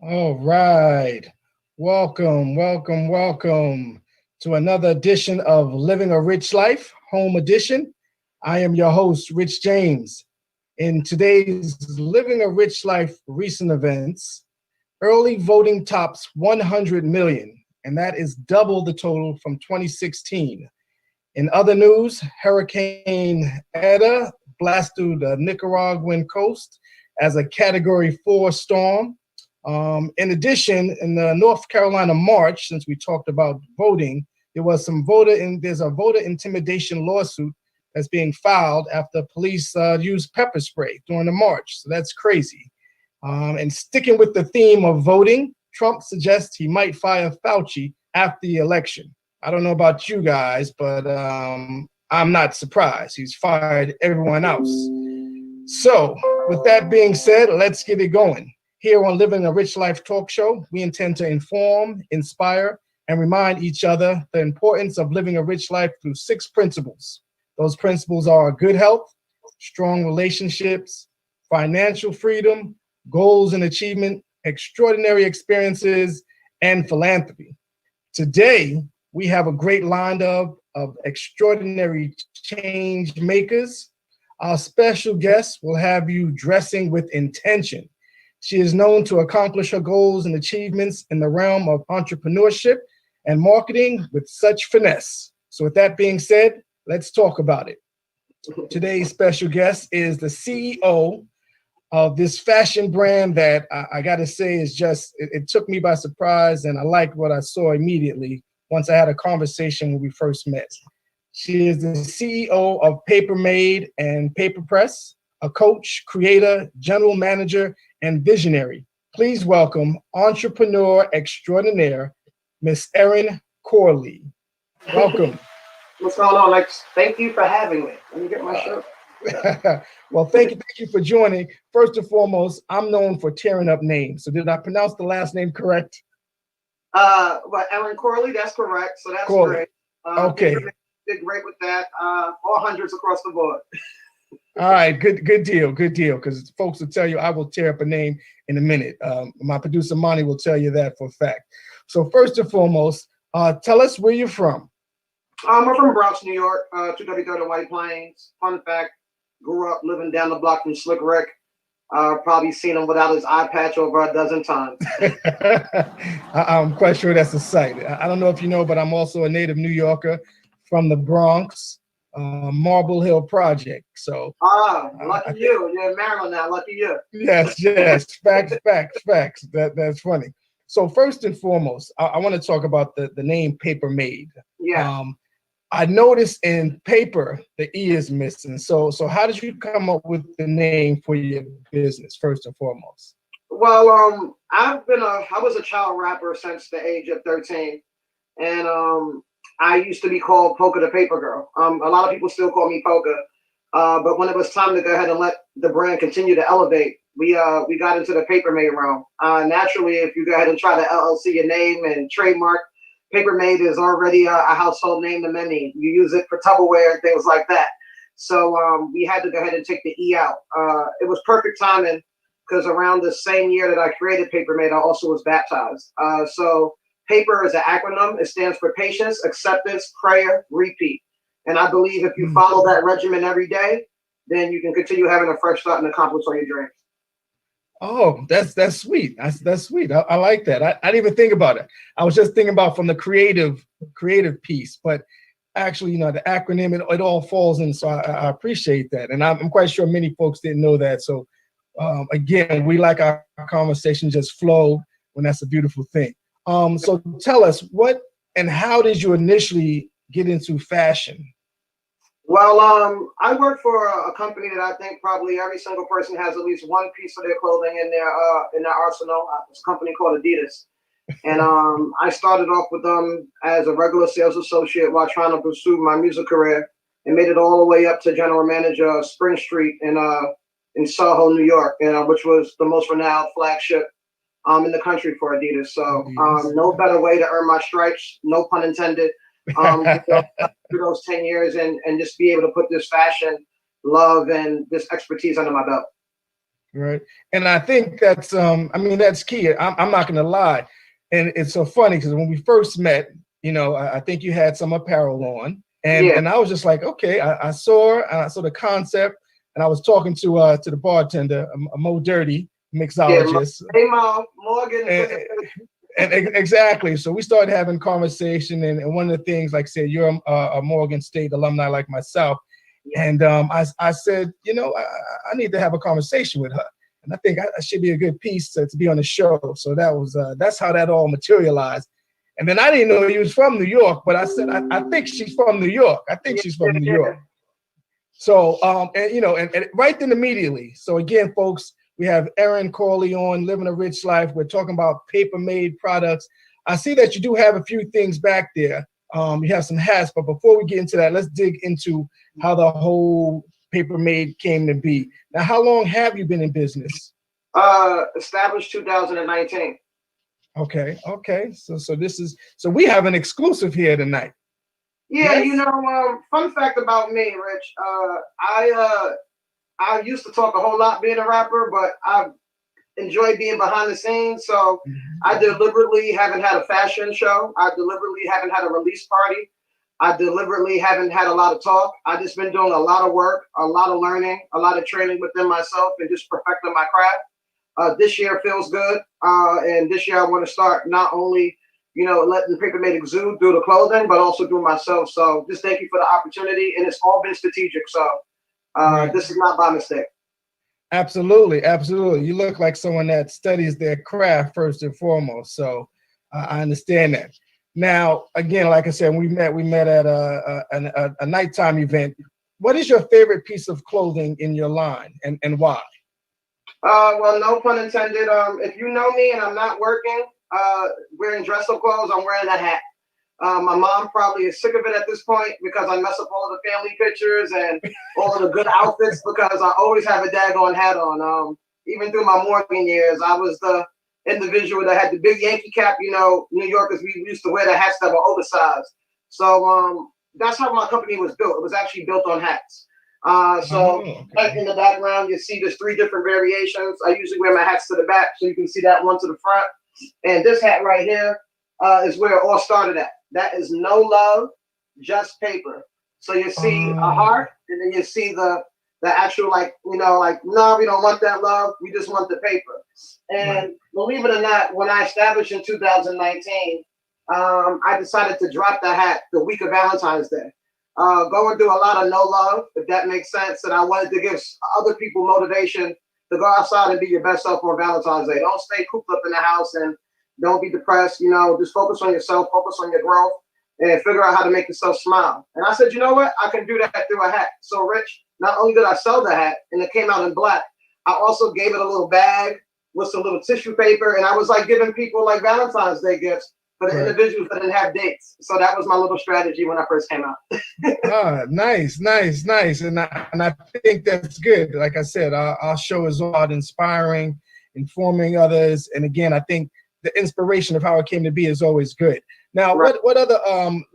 All right. Welcome, welcome, welcome to another edition of Living a Rich Life, Home Edition. I am your host, Rich James. In today's Living a Rich Life recent events, early voting tops 100 million, and that is double the total from 2016. In other news, Hurricane Eta blasted the Nicaraguan coast as a Category 4 storm. In addition, in the North Carolina March, since we talked about voting, there's a voter intimidation lawsuit that's being filed after police used pepper spray during the march. So that's crazy. And sticking with the theme of voting, Trump suggests he might fire Fauci after the election. I don't know about you guys, but I'm not surprised. He's fired everyone else. So, with that being said, let's get it going. Here on Living a Rich Life talk show, we intend to inform, inspire, and remind each other the importance of living a rich life through 6 principles. Those principles are good health, strong relationships, financial freedom, goals and achievement, extraordinary experiences, and philanthropy. Today, we have a great lineup of extraordinary change makers. Our special guest will have you dressing with intention. She is known to accomplish her goals and achievements in the realm of entrepreneurship and marketing with such finesse. So with that being said, let's talk about it. Today's special guest is the CEO of this fashion brand that I got to say is it took me by surprise, and I liked what I saw immediately once I had a conversation when we first met. She is the CEO of Paper Made and Paper Press, a coach, creator, general manager, and visionary. Please welcome entrepreneur extraordinaire, Miss Erin Corley. Welcome. What's going on? Thank you for having me. Let me get my shirt. Well, thank you for joining. First and foremost, I'm known for tearing up names. So did I pronounce the last name correct? Ellen Corley, that's correct. So that's Corley. great. Okay. Did great with that. All hundreds across the board. All right, good deal. Because folks will tell you I will tear up a name in a minute. My producer Monty will tell you that for a fact. So first and foremost, tell us where you're from. I'm from Bronx, New York, 233rd White Plains. Fun fact, grew up living down the block from Slick Rick. Probably seen him without his eye patch over a dozen times. I'm quite sure that's a sight. I don't know if you know, but I'm also a native New Yorker from the Bronx, Marble Hill Project. So, lucky you. You're in Maryland now. Lucky you. Yes. Facts. That's funny. So first and foremost, I want to talk about the name Paper Made. Yeah. I noticed in paper the E is missing. So how did you come up with the name for your business first and foremost? Well, I was a child rapper since the age of 13, and I used to be called Polka the Paper Girl. A lot of people still call me Polka, but when it was time to go ahead and let the brand continue to elevate, we got into the Paper Made realm. Naturally, if you go ahead and try to LLC your name and trademark, Paper Made is already a household name to many. You use it for Tupperware and things like that. So we had to go ahead and take the E out. It was perfect timing because around the same year that I created Paper Made, I also was baptized. So PAPER is an acronym. It stands for patience, acceptance, prayer, repeat. And I believe if you follow that regimen every day, then you can continue having a fresh start and accomplish all your dreams. Oh, that's sweet. That's sweet. I like that. I didn't even think about it. I was just thinking about from the creative piece, but actually, the acronym, it all falls in. So I appreciate that. And I'm quite sure many folks didn't know that. So again, we like our conversation just flow when that's a beautiful thing. So tell us what and how did you initially get into fashion? Well, I work for a company that I think probably every single person has at least one piece of their clothing in their arsenal. It's a company called Adidas, and I started off with them as a regular sales associate while trying to pursue my music career, and made it all the way up to general manager of Spring Street in Soho, New York, which was the most renowned flagship in the country for Adidas. So no better way to earn my stripes, no pun intended. For those 10 years and just be able to put this fashion love and this expertise under my belt. Right. And I think that's I mean that's key. I'm not gonna lie. And it's so funny because when we first met, I think you had some apparel on, and Yeah, and I was just like, okay, I saw the concept, and I was talking to the bartender, a Mo Dirty yeah. mixologist, Hey, Mom, Morgan. and, exactly. So we started having conversation, and one of the things, like I said, you're a Morgan State alumni like myself, Yeah, and I said, I need to have a conversation with her, and I think I should be a good piece to be on the show. So that's how that all materialized. And then I didn't know he was from New York, but I said I think she's from New York. I think yeah, she's yeah, from New yeah. York. So, and right then immediately. So again, folks, we have Erin Corley on Living a Rich Life. We're talking about paper-made products. I see that you do have a few things back there. You have some hats, but before we get into that, let's dig into how the whole paper-made came to be. Now, how long have you been in business? Established 2019. Okay. So we have an exclusive here tonight. Yeah, Yes. fun fact about me, Rich. I used to talk a whole lot being a rapper, but I enjoy being behind the scenes. So I Mhm. deliberately haven't had a fashion show. I deliberately haven't had a release party. I deliberately haven't had a lot of talk. I just been doing a lot of work, a lot of learning, a lot of training within myself, and just perfecting my craft. This year feels good, and this year I want to start not only letting Paper Made exude through the clothing, but also through myself. So just thank you for the opportunity, and it's all been strategic. So Right. this is not by mistake. Absolutely. You look like someone that studies their craft first and foremost. So I understand that. Now, again, like I said, we met at a nighttime event. What is your favorite piece of clothing in your line, and why? Well, no pun intended. If you know me and I'm not working, wearing dress up clothes, I'm wearing a hat. My mom probably is sick of it at this point because I mess up all of the family pictures and all of the good outfits because I always have a daggone hat on. Even through my Morgan years, I was the individual that had the big Yankee cap. New Yorkers, we used to wear the hats that were oversized. So that's how my company was built. It was actually built on hats. So Oh, right in okay. the background, you see there's three different variations. I usually wear my hats to the back so you can see that one to the front. And this hat right here is where it all started at. That is no love, just paper. So you see a Uh, heart, and then you see the actual like no, we don't want that love. We just want the paper. right. And believe it or not, when I established in 2019, I decided to drop the hat the week of Valentine's Day. Going through a lot of no love, if that makes sense, and I wanted to give other people motivation to go outside and be your best self on Valentine's Day. Don't stay cooped up in the house and don't be depressed. Just focus on yourself, focus on your growth, and figure out how to make yourself smile. And I said, you know what? I can do that through a hat. So, Rich, not only did I sell the hat and it came out in black, I also gave it a little bag with some little tissue paper. And I was like giving people like Valentine's Day gifts for the Right. individuals that didn't have dates. So that was my little strategy when I first came out. Nice. And I think that's good. Like I said, our show is all about inspiring, informing others. And again, I think the inspiration of how it came to be is always good. Now, Right. what other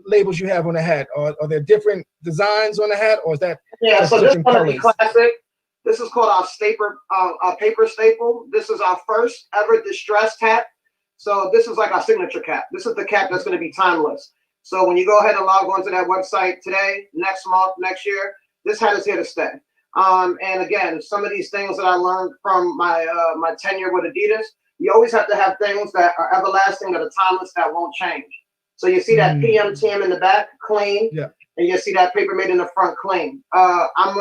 labels you have on the hat? Are there different designs on the hat, or is that Yeah, just so this different one is the colors? classic. This is called our paper staple. This is our first ever distressed hat. So this is like our signature cap. This is the cap that's going to be timeless. So when you go ahead and log onto that website today, next month, next year, this hat is here to stay. And again, some of these things that I learned from my tenure with Adidas, you always have to have things that are everlasting, that are timeless, that won't change. So you see that Mm, PMTM in the back, clean, yeah. and you see that paper made in the front, clean. I'm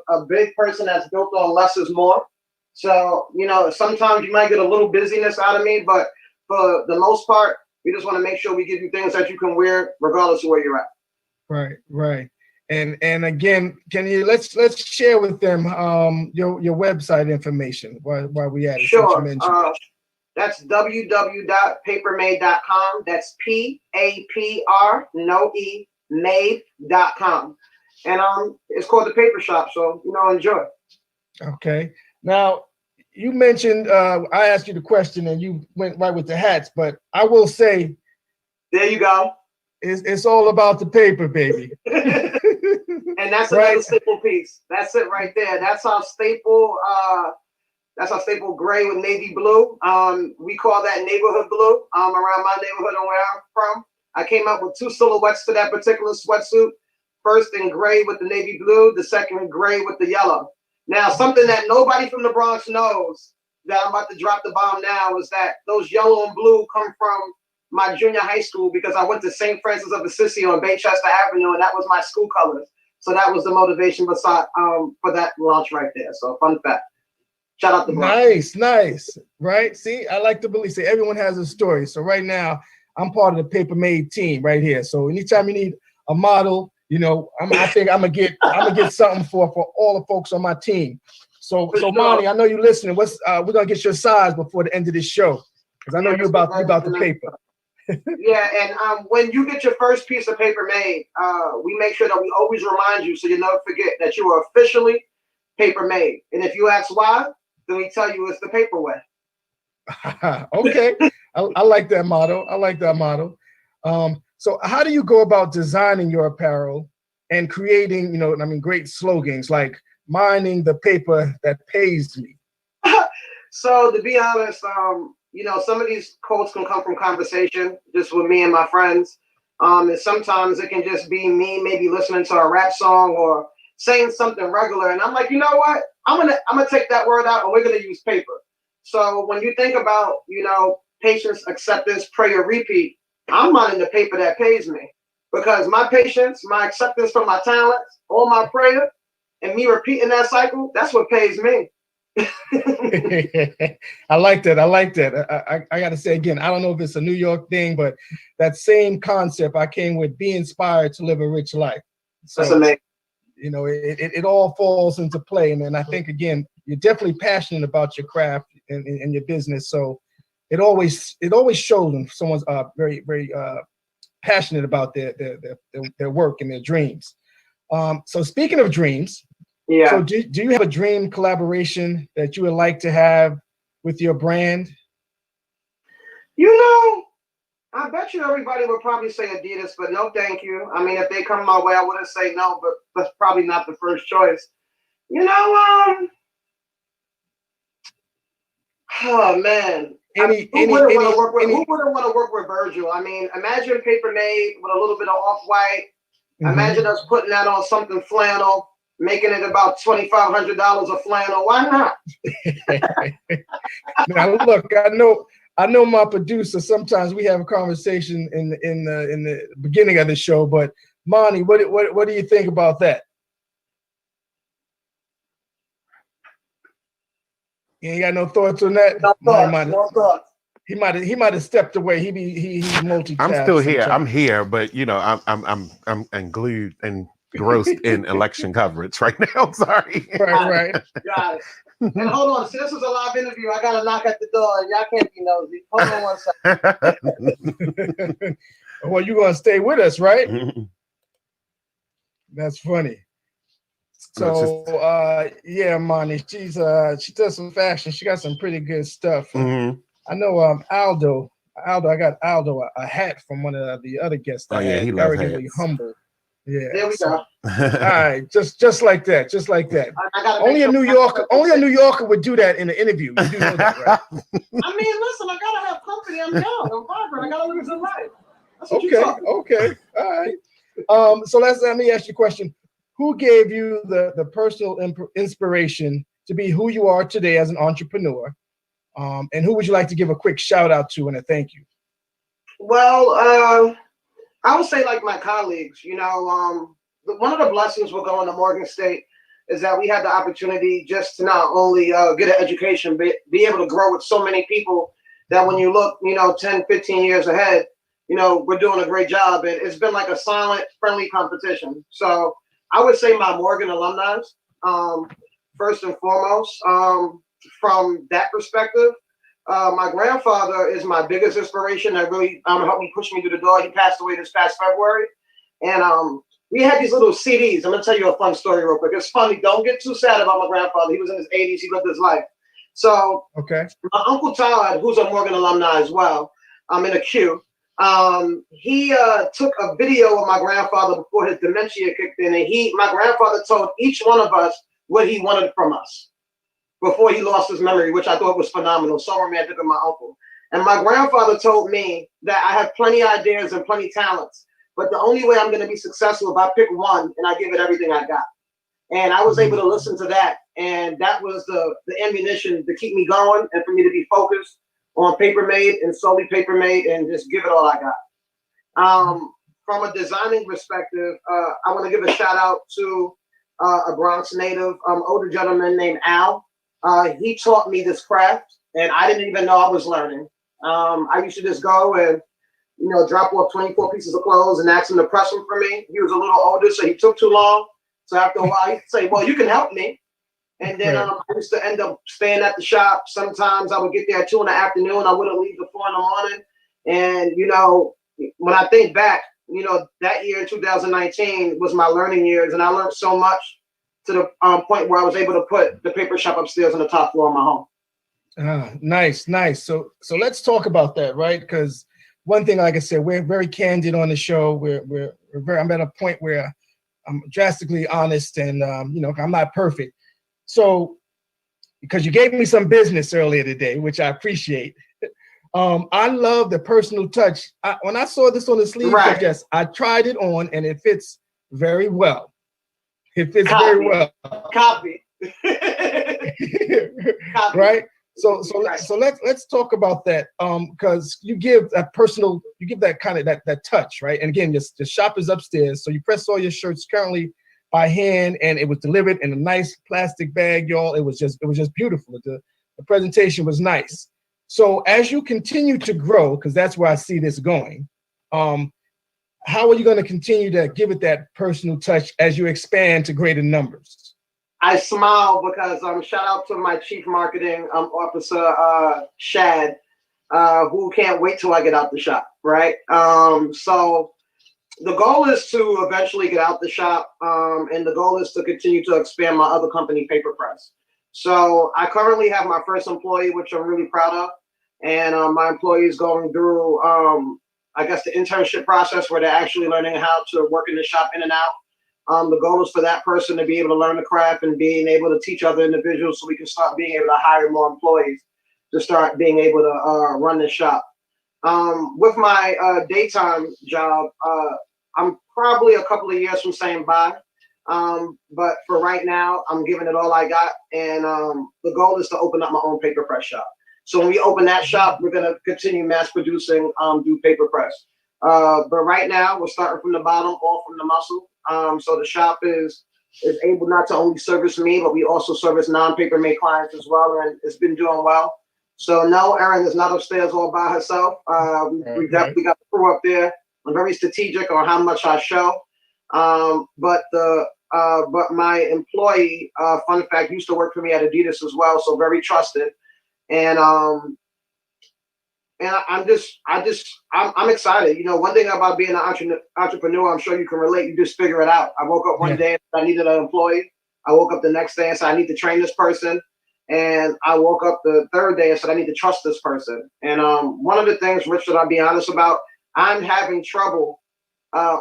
a big person that's built on less is more. So, sometimes you might get a little busyness out of me, but for the most part, we just want to make sure we give you things that you can wear regardless of where you're at. Right. And again, can you let's share with them your website information while we at it since you Sure. mentioned it. That's www.papermade.com. That's PAPR, no E, made.com. And it's called the Paper Shop. So, enjoy. Okay. Now, you mentioned I asked you the question and you went right with the hats, but I will say There you go. it's all about the paper, baby. And that's Right? another staple piece. That's it right there. That's our staple That's our staple gray with navy blue. We call that neighborhood blue around my neighborhood and where I'm from. I came up with 2 silhouettes to that particular sweatsuit. First in gray with the navy blue, the second in gray with the yellow. Now, something that nobody from the Bronx knows that I'm about to drop the bomb now is that those yellow and blue come from my junior high school because I went to St. Francis of Assisi on Baychester Avenue, and that was my school colors. So that was the motivation beside for that launch right there. So fun fact. Shout out to Bronx. Nice. Right? See, I like to believe. See, everyone has a story. So right now, I'm part of the Paper Made team right here. So anytime you need a model, you know, I think I'm gonna get something for all the folks on my team. So For sure. Monty, I know you're listening. We're gonna get your size before the end of this show because I know you're about the paper. Yeah, and when you get your first piece of paper made, we make sure that we always remind you so you never forget that you are officially paper made. And if you ask why, then we tell you it's the paper way. Okay, I like that motto. I like that motto. So how do you go about designing your apparel and creating, you know, I mean, great slogans like mining the paper that pays me? So to be honest, you know, some of these quotes can come from conversation just with me and my friends. And sometimes it can just be me maybe listening to a rap song or saying something regular. And I'm like, you know what? I'm gonna take that word out and we're gonna use paper. So when you think about, you know, patience, acceptance, prayer, repeat, I'm mining the paper that pays me. Because my patience, my acceptance for my talents, all my prayer, and me repeating that cycle, that's what pays me. I like that. I like that. I got to say again, I don't know if it's a New York thing, but that same concept I came with, be inspired to live a rich life. So, that's amazing. You know, it all falls into play. And I think, again, you're definitely passionate about your craft and your business. So it always shows when someone's very, very passionate about their work and their dreams. So speaking of dreams, yeah. So do you have a dream collaboration that you would like to have with your brand? You know, I bet you everybody would probably say Adidas, but no thank you. I mean, if they come my way, I wouldn't say no, but that's probably not the first choice. You know, oh man. Who wouldn't want to work with Virgil? I mean, imagine Paper Made with a little bit of off-white. Mm-hmm. Imagine us putting that on something flannel, making it about $2,500 a flannel. Why not? Now, look, I know my producer. Sometimes we have a conversation in the beginning of the show, but Monty, what do you think about that? You ain't got no thoughts on that? No thoughts. He might have stepped away. He's multitasking. I'm still here. I'm here, but you know, I'm glued and engrossed in election coverage right now. Sorry. Right. Got it. And hold on, see, this is a live interview. I gotta knock at the door, and y'all can't be nosy. Hold on 1 second. Well, you're gonna stay with us, right? That's funny. So yeah, Monty, she does some fashion. She got some pretty good stuff. Mm-hmm. I know Aldo, I got Aldo a hat from one of the other guests. Oh yeah, he loves hats. Humble. Yeah. There we go. All right, just like that. Only a New Yorker would do that in an interview. You do know that, right? I mean, listen, I gotta have company. I'm young. I'm vibrant. I gotta live some life. Okay. All right. So let me ask you a question. Who gave you the personal inspiration to be who you are today as an entrepreneur? And who would you like to give a quick shout out to and a thank you? Well, I would say like my colleagues, you know, one of the blessings with going to Morgan State is that we had the opportunity just to not only get an education, but be able to grow with so many people that when you look, you know, 10, 15 years ahead, you know, we're doing a great job. And it's been like a silent, friendly competition. So I would say my Morgan alumni, first and foremost, from that perspective. My grandfather is my biggest inspiration that really helped me push me through the door. He passed away this past February. And we had these little CDs. I'm going to tell you a fun story real quick. It's funny. Don't get too sad about my grandfather. He was in his 80s. He lived his life. So my Uncle Todd, who's a Morgan alumni as well, I'm in a queue. He took a video of my grandfather before his dementia kicked in. And my grandfather told each one of us what he wanted from us before he lost his memory, which I thought was phenomenal. So romantic of my uncle. And my grandfather told me that I have plenty of ideas and plenty of talents, but the only way I'm going to be successful if I pick one and I give it everything I got. And I was able to listen to that. And that was the ammunition to keep me going and for me to be focused on Paper Made and solely Paper Made and just give it all I got. From a designing perspective, I want to give a shout out to a Bronx native, older gentleman named Al. He taught me this craft, and I didn't even know I was learning. I used to just go and, drop off 24 pieces of clothes and ask him to press them for me. He was a little older, so he took too long. So after a while, he'd say, well, you can help me. And then I used to end up staying at the shop. Sometimes I would get there at 2 in the afternoon. I wouldn't leave till 4 in the morning. And, when I think back, that year in 2019 was my learning years. And I learned so much to the point where I was able to put the paper shop upstairs on the top floor of my home. Nice. So let's talk about that, right? Because one thing, like I said, we're very candid on the show. I'm at a point where I'm drastically honest, and I'm not perfect. So, because you gave me some business earlier today, which I appreciate. I love the personal touch. When I saw this on the sleeve, yes, I tried it on, and it fits very well. It fits very well. Copy. Right. So let's talk about that. Because you give that kind of that touch, right? And again, the shop is upstairs, so you press all your shirts currently by hand, and it was delivered in a nice plastic bag, y'all. It was just beautiful. The presentation was nice. So as you continue to grow, because that's where I see this going, how are you going to continue to give it that personal touch as you expand to greater numbers? I smile because shout out to my chief marketing officer, Shad, who can't wait till I get out the shop, right? So the goal is to eventually get out the shop, and the goal is to continue to expand my other company, Paper Press. So I currently have my first employee, which I'm really proud of. And my employee is going through, I guess, the internship process where they're actually learning how to work in the shop in and out. The goal is for that person to be able to learn the craft and being able to teach other individuals so we can start being able to hire more employees to start being able to run the shop. With my daytime job, I'm probably a couple of years from saying bye. But for right now, I'm giving it all I got. And the goal is to open up my own paper press shop. So when we open that shop, we're going to continue mass producing, do paper press. But right now, we're starting from the bottom, all from the muscle. So the shop is able not to only service me, but we also service non-paper made clients as well. And it's been doing well. So no, Erin is not upstairs all by herself. We definitely got the crew up there. I'm very strategic on how much I show. But my employee, fun fact, used to work for me at Adidas as well, so very trusted. And I'm excited. One thing about being an entrepreneur, I'm sure you can relate. You just figure it out. I woke up one day and I needed an employee. I woke up the next day and said I need to train this person. And I woke up the third day and said I need to trust this person. And one of the things, Rich, that I'll be honest about, I'm having trouble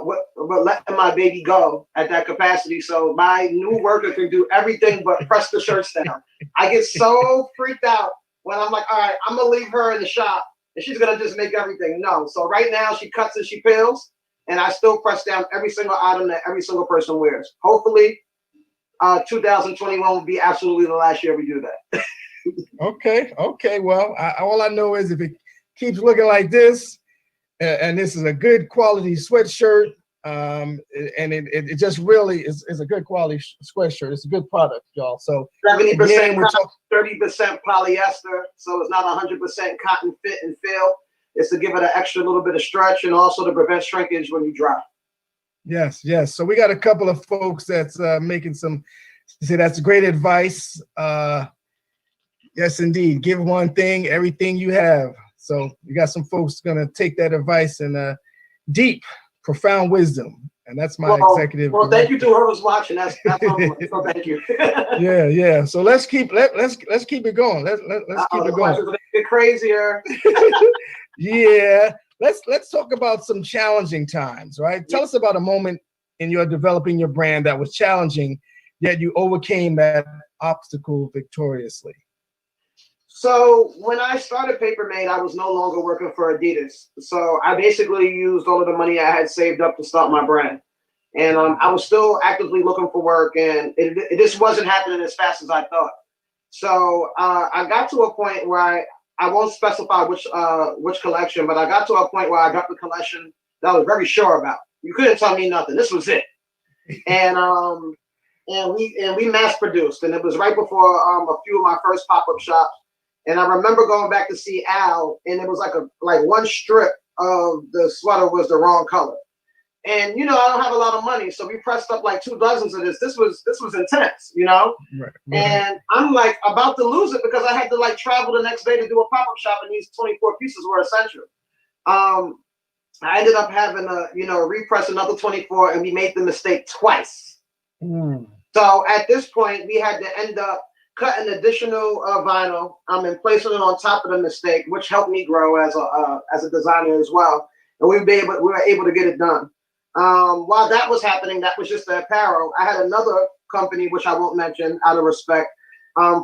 with letting my baby go at that capacity. So my new worker can do everything but press the shirts down. I get so freaked out when I'm like, all right, I'm gonna leave her in the shop and she's gonna just make everything. No. So right now she cuts and she peels, and I still press down every single item that every single person wears. Hopefully 2021 will be absolutely the last year we do that. Okay. Well, all I know is if it keeps looking like this, and this is a good quality sweatshirt, and it just really is a good quality sweatshirt. It's a good product, y'all. So 70%, 30% polyester, so it's not 100% cotton fit and feel. It's to give it an extra little bit of stretch and also to prevent shrinkage when you dry. Yes. So we got a couple of folks that's making some. Say that's great advice. Yes, indeed. Give one thing, everything you have. So you got some folks gonna take that advice and deep, profound wisdom, and that's my executive. Well, thank you to whoever's watching. That's so thank you. Yeah. So let's keep it going. Let's keep it going. Get crazier. Yeah. Let's talk about some challenging times, right? Tell us about a moment in your developing your brand that was challenging, yet you overcame that obstacle victoriously? So when I started Paper Mate, I was no longer working for Adidas. So I basically used all of the money I had saved up to start my brand. And I was still actively looking for work, and it just wasn't happening as fast as I thought. So I got to a point where I won't specify which collection, but I got to a point where I got the collection that I was very sure about. You couldn't tell me nothing. This was it. And we mass produced, and it was right before a few of my first pop-up shops. And I remember going back to see Al, and it was like one strip of the sweater was the wrong color. And I don't have a lot of money, so we pressed up like 2 dozens of this. This was intense, Right. And I'm like about to lose it because I had to like travel the next day to do a pop-up shop, and these 24 pieces were essential. I ended up having to repress another 24, and we made the mistake twice. So at this point, we had to end up cutting additional vinyl and placing it on top of the mistake, which helped me grow as a designer as well. And we were able to get it done. While that was happening, that was just the apparel. I had another company, which I won't mention out of respect,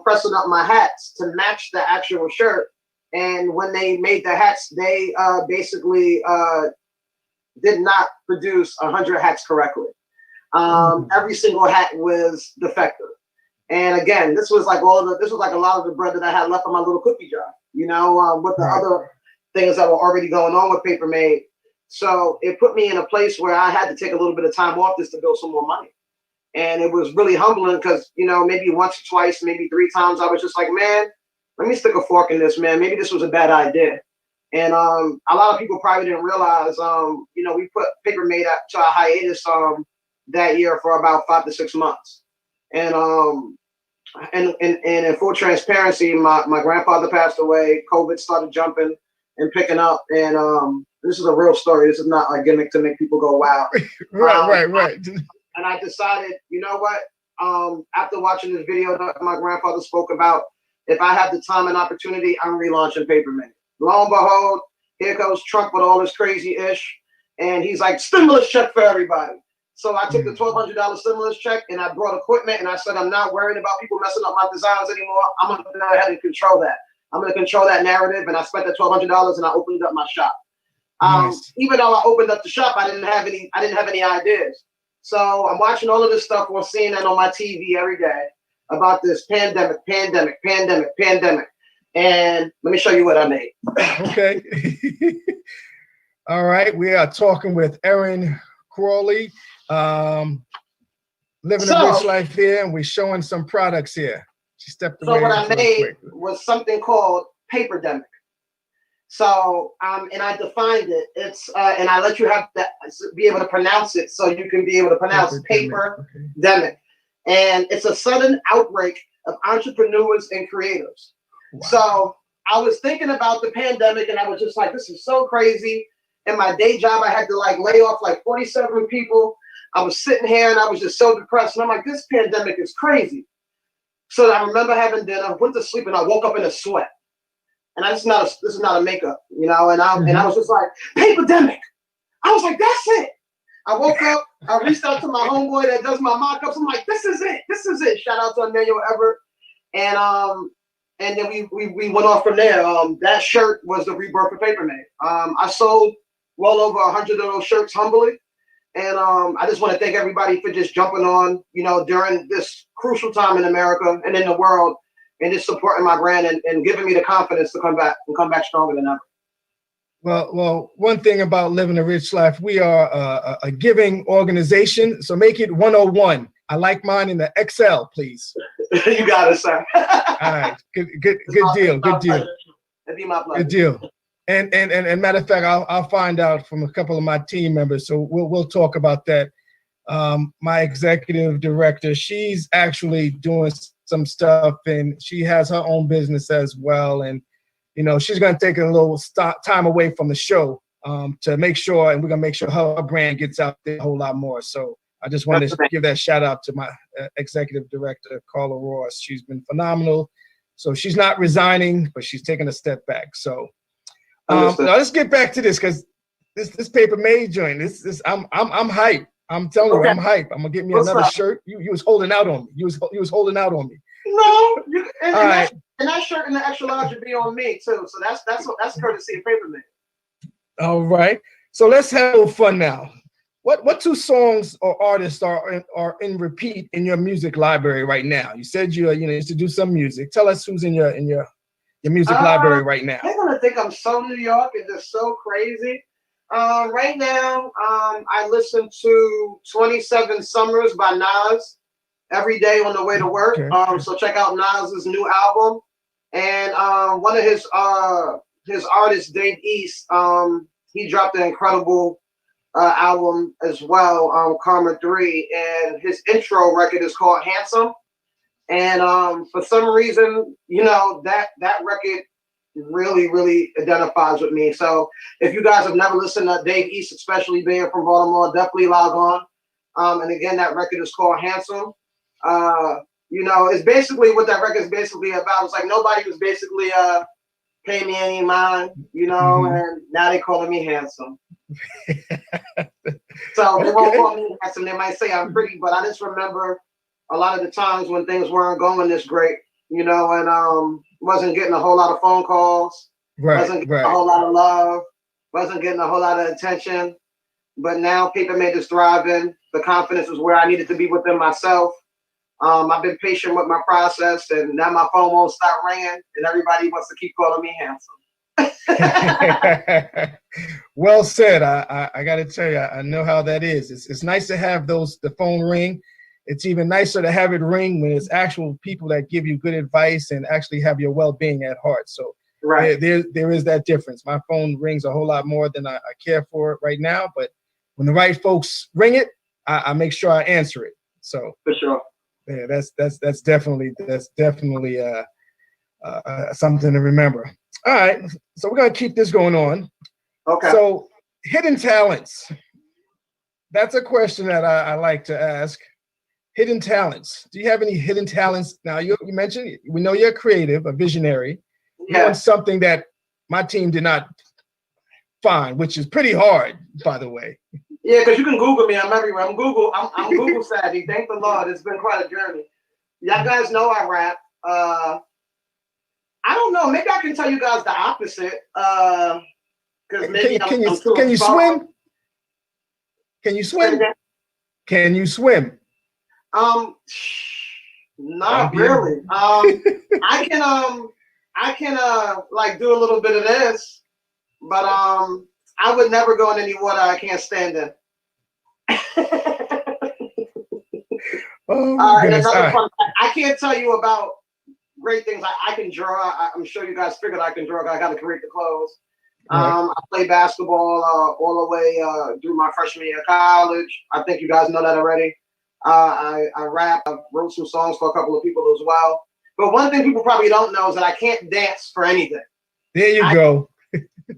pressing up my hats to match the actual shirt. And when they made the hats, they basically did not produce 100 hats correctly. Every single hat was defective. And again, this was like a lot of the bread that I had left on my little cookie jar, with the other things that were already going on with Paper Mate. So it put me in a place where I had to take a little bit of time off just to build some more money. And it was really humbling because, maybe once or twice, maybe 3 times, I was just like, man, let me stick a fork in this, man. Maybe this was a bad idea. And a lot of people probably didn't realize, we put Paper Mate to a hiatus that year for about 5 to 6 months. And in full transparency, my grandfather passed away. COVID started jumping and picking up. And this is a real story. This is not a gimmick to make people go wow. Right. And I decided, you know what? After watching this video that my grandfather spoke about, if I have the time and opportunity, I'm relaunching Paper Mate. Lo and behold, here goes Trump with all this crazy ish. And he's like, stimulus check for everybody. So I took the $1,200 stimulus check and I brought equipment and I said, I'm not worried about people messing up my designs anymore. I'm going to go ahead and control that. I'm going to control that narrative. And I spent that $1,200 and I opened up my shop. Nice. Even though I opened up the shop, I didn't have any ideas. So I'm watching all of this stuff on CNN on my TV every day about this pandemic. And let me show you what I made. Okay. All right. We are talking with Erin Crawley, living a rich life here, and we're showing some products here. She stepped away. So what I made was something called Paperdemic. So and I defined it. It's and I let you have to be able to pronounce it, so you can be able to pronounce Paperdemic. And it's a sudden outbreak of entrepreneurs and creatives. Wow. So I was thinking about the pandemic, and I was just like, this is so crazy. In my day job, I had to like lay off like 47 people. I was sitting here and I was just so depressed. And I'm like, this pandemic is crazy. So I remember having dinner, went to sleep, and I woke up in a sweat. And this is not a makeup, and I was just like, Paperdemic. I was like, that's it. I woke up, I reached out to my homeboy that does my mock-ups. I'm like, this is it. Shout out to Emmanuel Everett. And then we went off from there. That shirt was the rebirth of Paper Mate. I sold well over 100 of those shirts humbly. And I just want to thank everybody for just jumping on, during this crucial time in America and in the world, and just supporting my brand and giving me the confidence to come back stronger than ever. Well, one thing about Living a Rich Life, we are a giving organization. So make it 101. I like mine in the XL, please. You got it, sir. All right. Good deal. It'd be my pleasure. Good deal. And matter of fact, I'll find out from a couple of my team members. So we'll talk about that. My executive director, she's actually doing some stuff, and she has her own business as well. And she's going to take a little time away from the show to make sure, and we're going to make sure her brand gets out there a whole lot more. So I just wanted to give that shout out to my executive director, Carla Ross. She's been phenomenal. So she's not resigning, but she's taking a step back. So now let's get back to this, because this Paper Mate joint, I'm hyped. I'm telling you, I'm hyped. I'm gonna get me another shirt. You was holding out on me. You was holding out on me. No, and right. that shirt and the extra large would be on me too. So that's courtesy of Paperman. All right. So let's have a little fun now. What two songs or artists are in repeat in your music library right now? You said you used to do some music. Tell us who's in your music library right now. They're gonna think I'm so New York and just so crazy. Right now, I listen to 27 Summers by Nas every day on the way to work. Okay. So check out Nas's new album. And one of his artists, Dave East, he dropped an incredible album as well, Karma 3. And his intro record is called Handsome. And for some reason, that record really, really identifies with me. So if you guys have never listened to Dave East, especially being from Baltimore, definitely log on. And again, that record is called Handsome. It's basically what that record is basically about. It's like nobody was basically paying me any mind, and now they calling me handsome. So they won't call me handsome. They might say I'm pretty, but I just remember a lot of the times when things weren't going this great, and wasn't getting a whole lot of phone calls, wasn't getting a whole lot of love, wasn't getting a whole lot of attention. But now Paper Made is thriving. The confidence is where I needed to be within myself. I've been patient with my process, and now my phone won't stop ringing, and everybody wants to keep calling me handsome. Well said. I got to tell you, I know how that is. It's nice to have the phone ring. It's even nicer to have it ring when it's actual people that give you good advice and actually have your well-being at heart. So right. there is that difference. My phone rings a whole lot more than I care for it right now, but when the right folks ring it, I make sure I answer it. So for sure. Yeah, that's definitely something to remember. All right, so we're gonna keep this going on. Okay. So hidden talents. That's a question that I like to ask. Hidden talents. Do you have any hidden talents? Now you mentioned we know you're creative, a visionary. Yeah. Doing something that my team did not find, which is pretty hard, by the way. Yeah, because you can Google me. I'm everywhere. I'm Google savvy. Thank the Lord. It's been quite a journey. Y'all guys know I rap. I don't know. Maybe I can tell you guys the opposite. Because maybe can you swim? Can you swim? Can you swim? Not really. I can like do a little bit of this, but I would never go in any water I can't stand in. Oh my goodness. I can't tell you about great things. I can draw. I'm sure you guys figured I can draw. I got to create the clothes. Right. I played basketball all the way through my freshman year of college. I think you guys know that already. I rap. I wrote some songs for a couple of people as well. But one thing people probably don't know is that I can't dance for anything. There you go.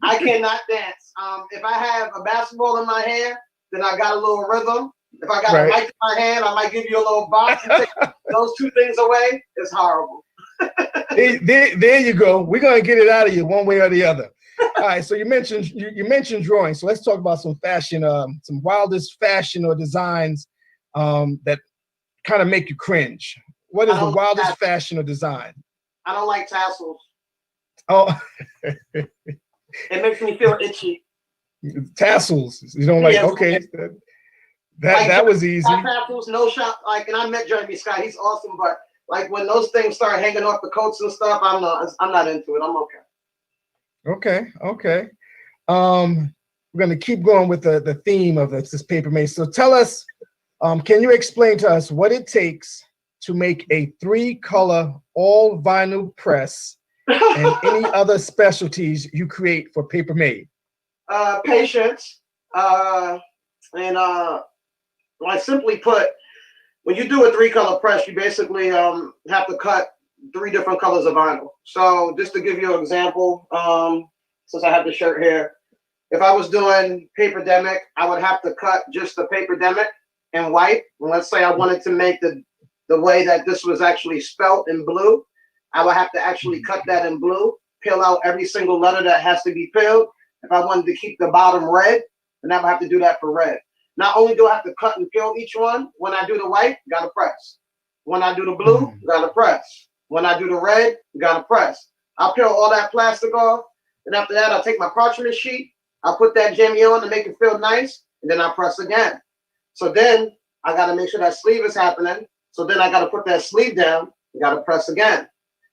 I cannot dance. If I have a basketball in my hand, then I got a little rhythm. If I got a mic in my hand, I might give you a little box. And take those two things away. It's horrible. There you go. We're gonna get it out of you one way or the other. All right. So you mentioned drawing. So let's talk about some fashion, some wildest fashion or designs that kind of make you cringe. What is the wildest fashion or design? I don't like tassels. Oh. It makes me feel itchy. Tassels. You don't like? Okay. That was easy. Tassels, no shop. And I met Jeremy Scott. He's awesome, but when those things start hanging off the coats and stuff, I'm not into it. I'm okay. Okay. We're gonna keep going with the theme of this Paper Made. So tell us, can you explain to us what it takes to make a 3-color all vinyl press and any other specialties you create for Paper Made? Patience. Simply put, when you do a 3-color press, you basically have to cut 3 different colors of vinyl. So just to give you an example, since I have the shirt here, if I was doing Paperdemic, I would have to cut just the Paperdemic in white. And let's say I wanted to make the way that this was actually spelt in blue, I would have to actually cut that in blue, peel out every single letter that has to be peeled. If I wanted to keep the bottom red, then I would have to do that for red. Not only do I have to cut and peel each one, when I do the white, got to press. When I do the blue, gotta press. When I do the red, gotta press. I'll peel all that plastic off, and after that, I'll take my parchment sheet, I'll put that jimmy on to make it feel nice, and then I'll press again. So then I gotta make sure that sleeve is happening. So then I gotta put that sleeve down, you gotta press again.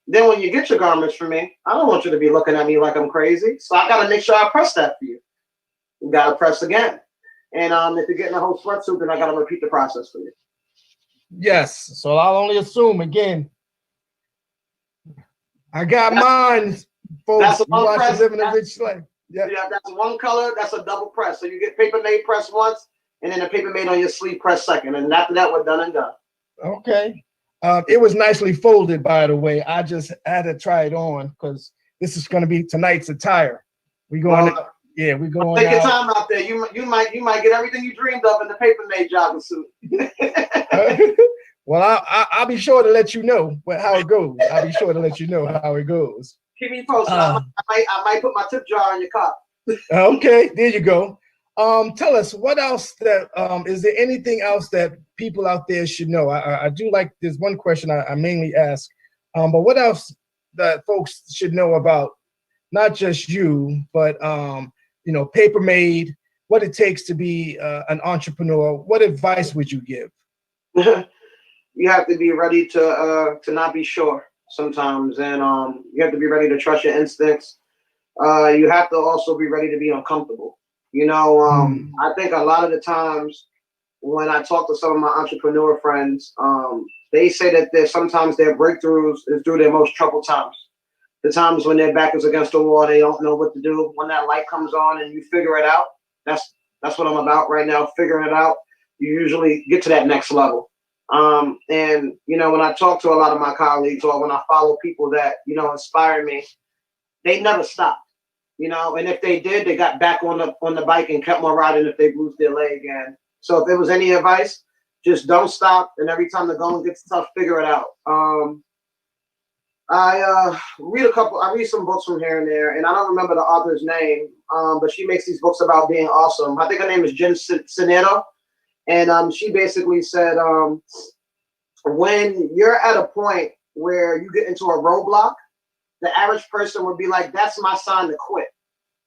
Then when you get your garments from me, I don't want you to be looking at me like I'm crazy. So I gotta make sure I press that for you. You gotta press again. And if you're getting a whole sweatsuit, then I gotta repeat the process for you. Yes. So I'll only assume again. I got mine, folks. That's a You one press. living a rich life. Yeah, that's one color. That's a double press. So you get Paper Made press once, and then the Paper Made on your sleeve press second, and after that, we're done and done. Okay. It was nicely folded, by the way. I just had to try it on because this is going to be tonight's attire. We going out. Yeah, we're going take out. Your time out there. You might get everything you dreamed of in the Paper Made jogging suit. Well, I'll be sure to let you know how it goes. I'll be sure to let you know how it goes. Keep me posted. I might put my tip jar in your car. Okay, there you go. Tell us what else that is there anything else that people out there should know? I do like there's one question I mainly ask, but what else that folks should know about not just you, but Paper Made, what it takes to be an entrepreneur? What advice would you give? You have to be ready to not be sure sometimes, and you have to be ready to trust your instincts. You have to also be ready to be uncomfortable. I think a lot of the times when I talk to some of my entrepreneur friends, they say that sometimes their breakthroughs is through their most troubled times. The times when their back is against the wall, they don't know what to do. When that light comes on and you figure it out, that's what I'm about right now, figuring it out. You usually get to that next level. And when I talk to a lot of my colleagues or when I follow people that, inspire me, they never stopped, and if they did, they got back on the bike and kept on riding if they bruised their leg. And so if there was any advice, just don't stop. And every time the going gets tough, figure it out. I read some books from here and there, and I don't remember the author's name, but she makes these books about being awesome. I think her name is Jen Sinead. And she basically said, when you're at a point where you get into a roadblock, the average person would be like, that's my sign to quit.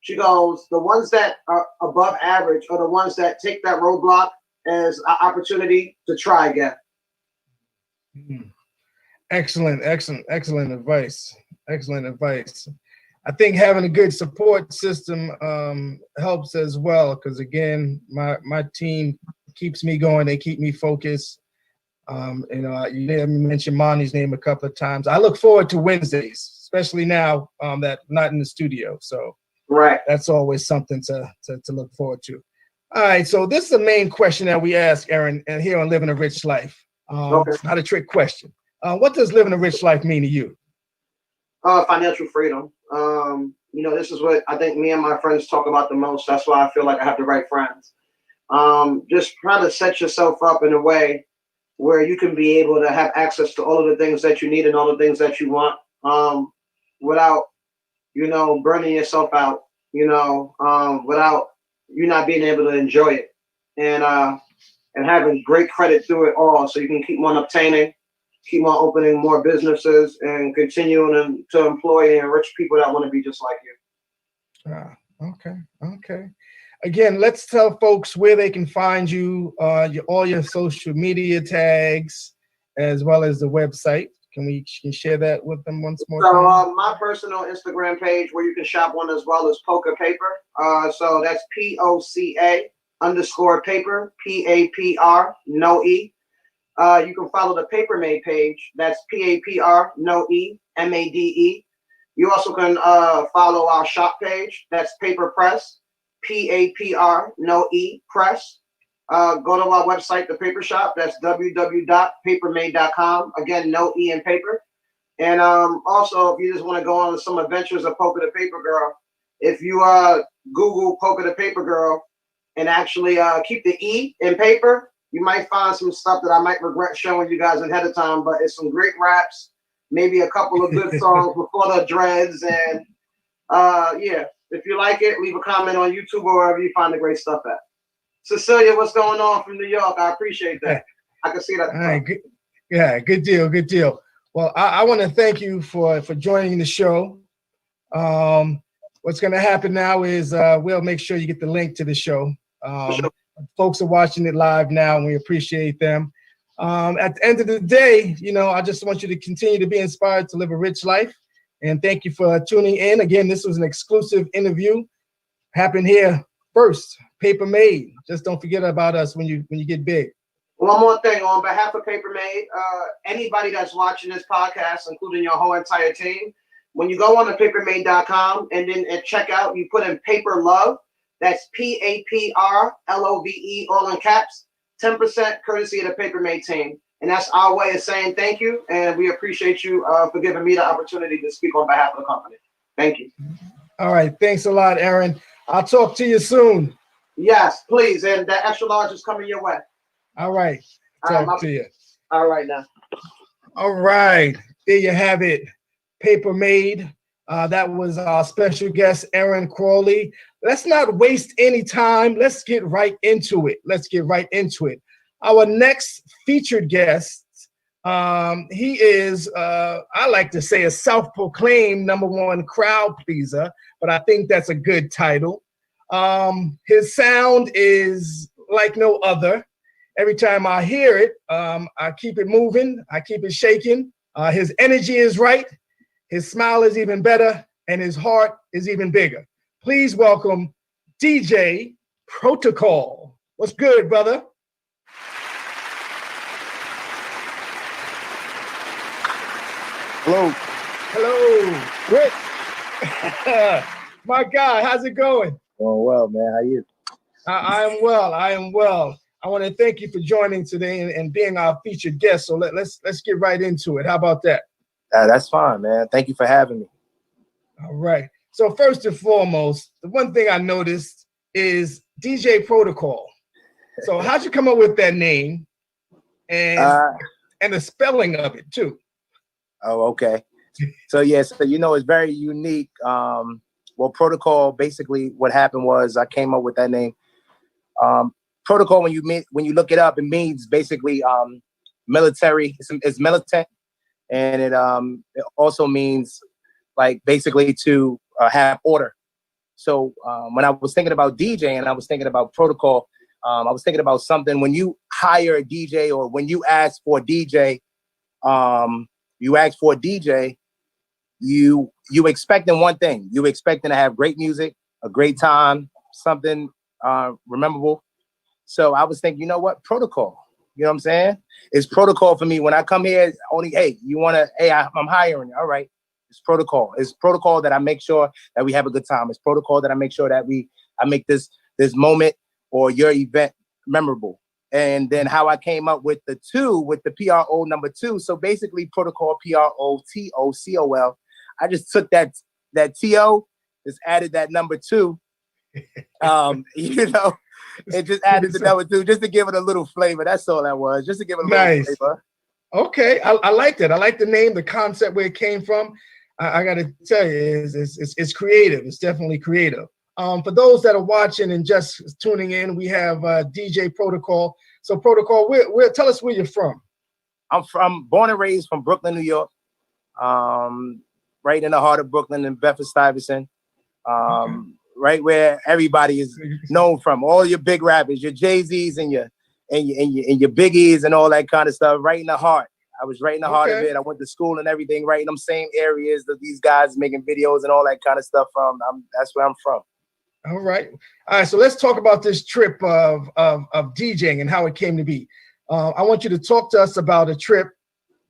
She goes, the ones that are above average are the ones that take that roadblock as an opportunity to try again. Excellent advice. Excellent advice. I think having a good support system helps as well, because again, my team keeps me going. They keep me focused. You mentioned Monty's name a couple of times. I look forward to Wednesdays, especially now that I'm not in the studio. So right, that's always something to look forward to. All right, so this is the main question that we ask, Aaron, and here on Living a Rich Life. It's not a trick question. What does living a rich life mean to you? Financial freedom. This is what I think me and my friends talk about the most. That's why I feel like I have the right friends. Just try to set yourself up in a way where you can be able to have access to all of the things that you need and all the things that you want, without, burning yourself out, without you not being able to enjoy it, and having great credit through it all, so you can keep on obtaining, keep on opening more businesses, and continuing to employ and enrich people that want to be just like you. Okay. Again, let's tell folks where they can find you, all your social media tags, as well as the website. Can you share that with them once more? So my personal Instagram page, where you can shop one as well, is Poca Paper. So that's POCA_paper, PAPR, no E. You can follow the Paper Made page. That's PAPR, no E, MADE. You also can follow our shop page. That's Paper Press, PAPR, no E, Press. Go to our website, the Paper Shop. That's www.papermade.com. Again, no E in paper. And also, if you just want to go on some adventures of Poca the Paper Girl, if you Google Poca the Paper Girl and actually keep the E in paper, you might find some stuff that I might regret showing you guys ahead of time. But it's some great raps, maybe a couple of good songs before the dreads. And if you like it, leave a comment on YouTube or wherever you find the great stuff at. Cecilia, what's going on from New York? I appreciate that. I can see that. All right, Yeah, good deal, good deal. Well, I want to thank you for joining the show. Um, what's going to happen now is we'll make sure you get the link to the show. For Um, sure. folks are watching it live now, and we appreciate them. At the end of the day, I just want you to continue to be inspired to live a rich life. And thank you for tuning in. Again, this was an exclusive interview. Happened here first, Paper Made. Just don't forget about us when you get big. One more thing, on behalf of Paper Made, anybody that's watching this podcast, including your whole entire team, when you go on to papermade.com and then at checkout, you put in Paper Love. That's PAPRLOVE, all in caps. 10% courtesy of the Paper Made team. And that's our way of saying thank you. And we appreciate you for giving me the opportunity to speak on behalf of the company. Thank you. All right. Thanks a lot, Aaron. I'll talk to you soon. Yes, please. And the extra large is coming your way. All right. Talk to you. All right now. All right. There you have it. Paper Made. That was our special guest, Aaron Crawley. Let's not waste any time. Let's get right into it. Our next featured guest, he is, I like to say, a self-proclaimed #1 crowd pleaser, but I think that's a good title. His sound is like no other. Every time I hear it, I keep it moving. I keep it shaking. His energy is right. His smile is even better, and his heart is even bigger. Please welcome DJ Protocol. What's good, brother? Hello. Hello. Rich. My God, how's it going? Going well, man. How you? I am well. I want to thank you for joining today and being our featured guest. So let's get right into it. How about that? That's fine, man. Thank you for having me. All right. So first and foremost, the one thing I noticed is DJ Protocol. So how'd you come up with that name and the spelling of it too? Oh, okay. So it's very unique. Well, Protocol, basically what happened was I came up with that name. Protocol, when you look it up, it means basically military. It's militant, and it also means like basically to have order. So when I was thinking about DJ and I was thinking about Protocol, I was thinking about something when you hire a DJ or when you ask for a DJ, you expecting one thing. You expecting to have great music, a great time, something memorable. So I was thinking, you know what, Protocol. You know what I'm saying? It's protocol for me when I come here. Only, hey, I'm hiring. All right, it's protocol. It's protocol that I make sure that we have a good time. It's protocol that I make sure that I make this moment or your event memorable. And then how I came up with the PRO #2. So basically, protocol, PROTOCOL. I just took that TO, just added that #2. It just added the #2 just to give it a little flavor. That's all that was, just to give it a little flavor. Okay, I like that. I like the name, the concept, where it came from. I got to tell you, it's creative. It's definitely creative. For those that are watching and just tuning in, we have DJ Protocol. So Protocol, tell us where you're from. I'm born and raised from Brooklyn, New York. Right in the heart of Brooklyn in Bedford-Stuyvesant. Right where everybody is known from. All your big rappers, your Jay-Z's and your Biggies and all that kind of stuff. Right in the heart. I was right in the heart of it. I went to school and everything, right in them same areas that these guys making videos and all that kind of stuff from. That's where I'm from. All right. So let's talk about this trip of DJing and how it came to be. I want you to talk to us about a trip,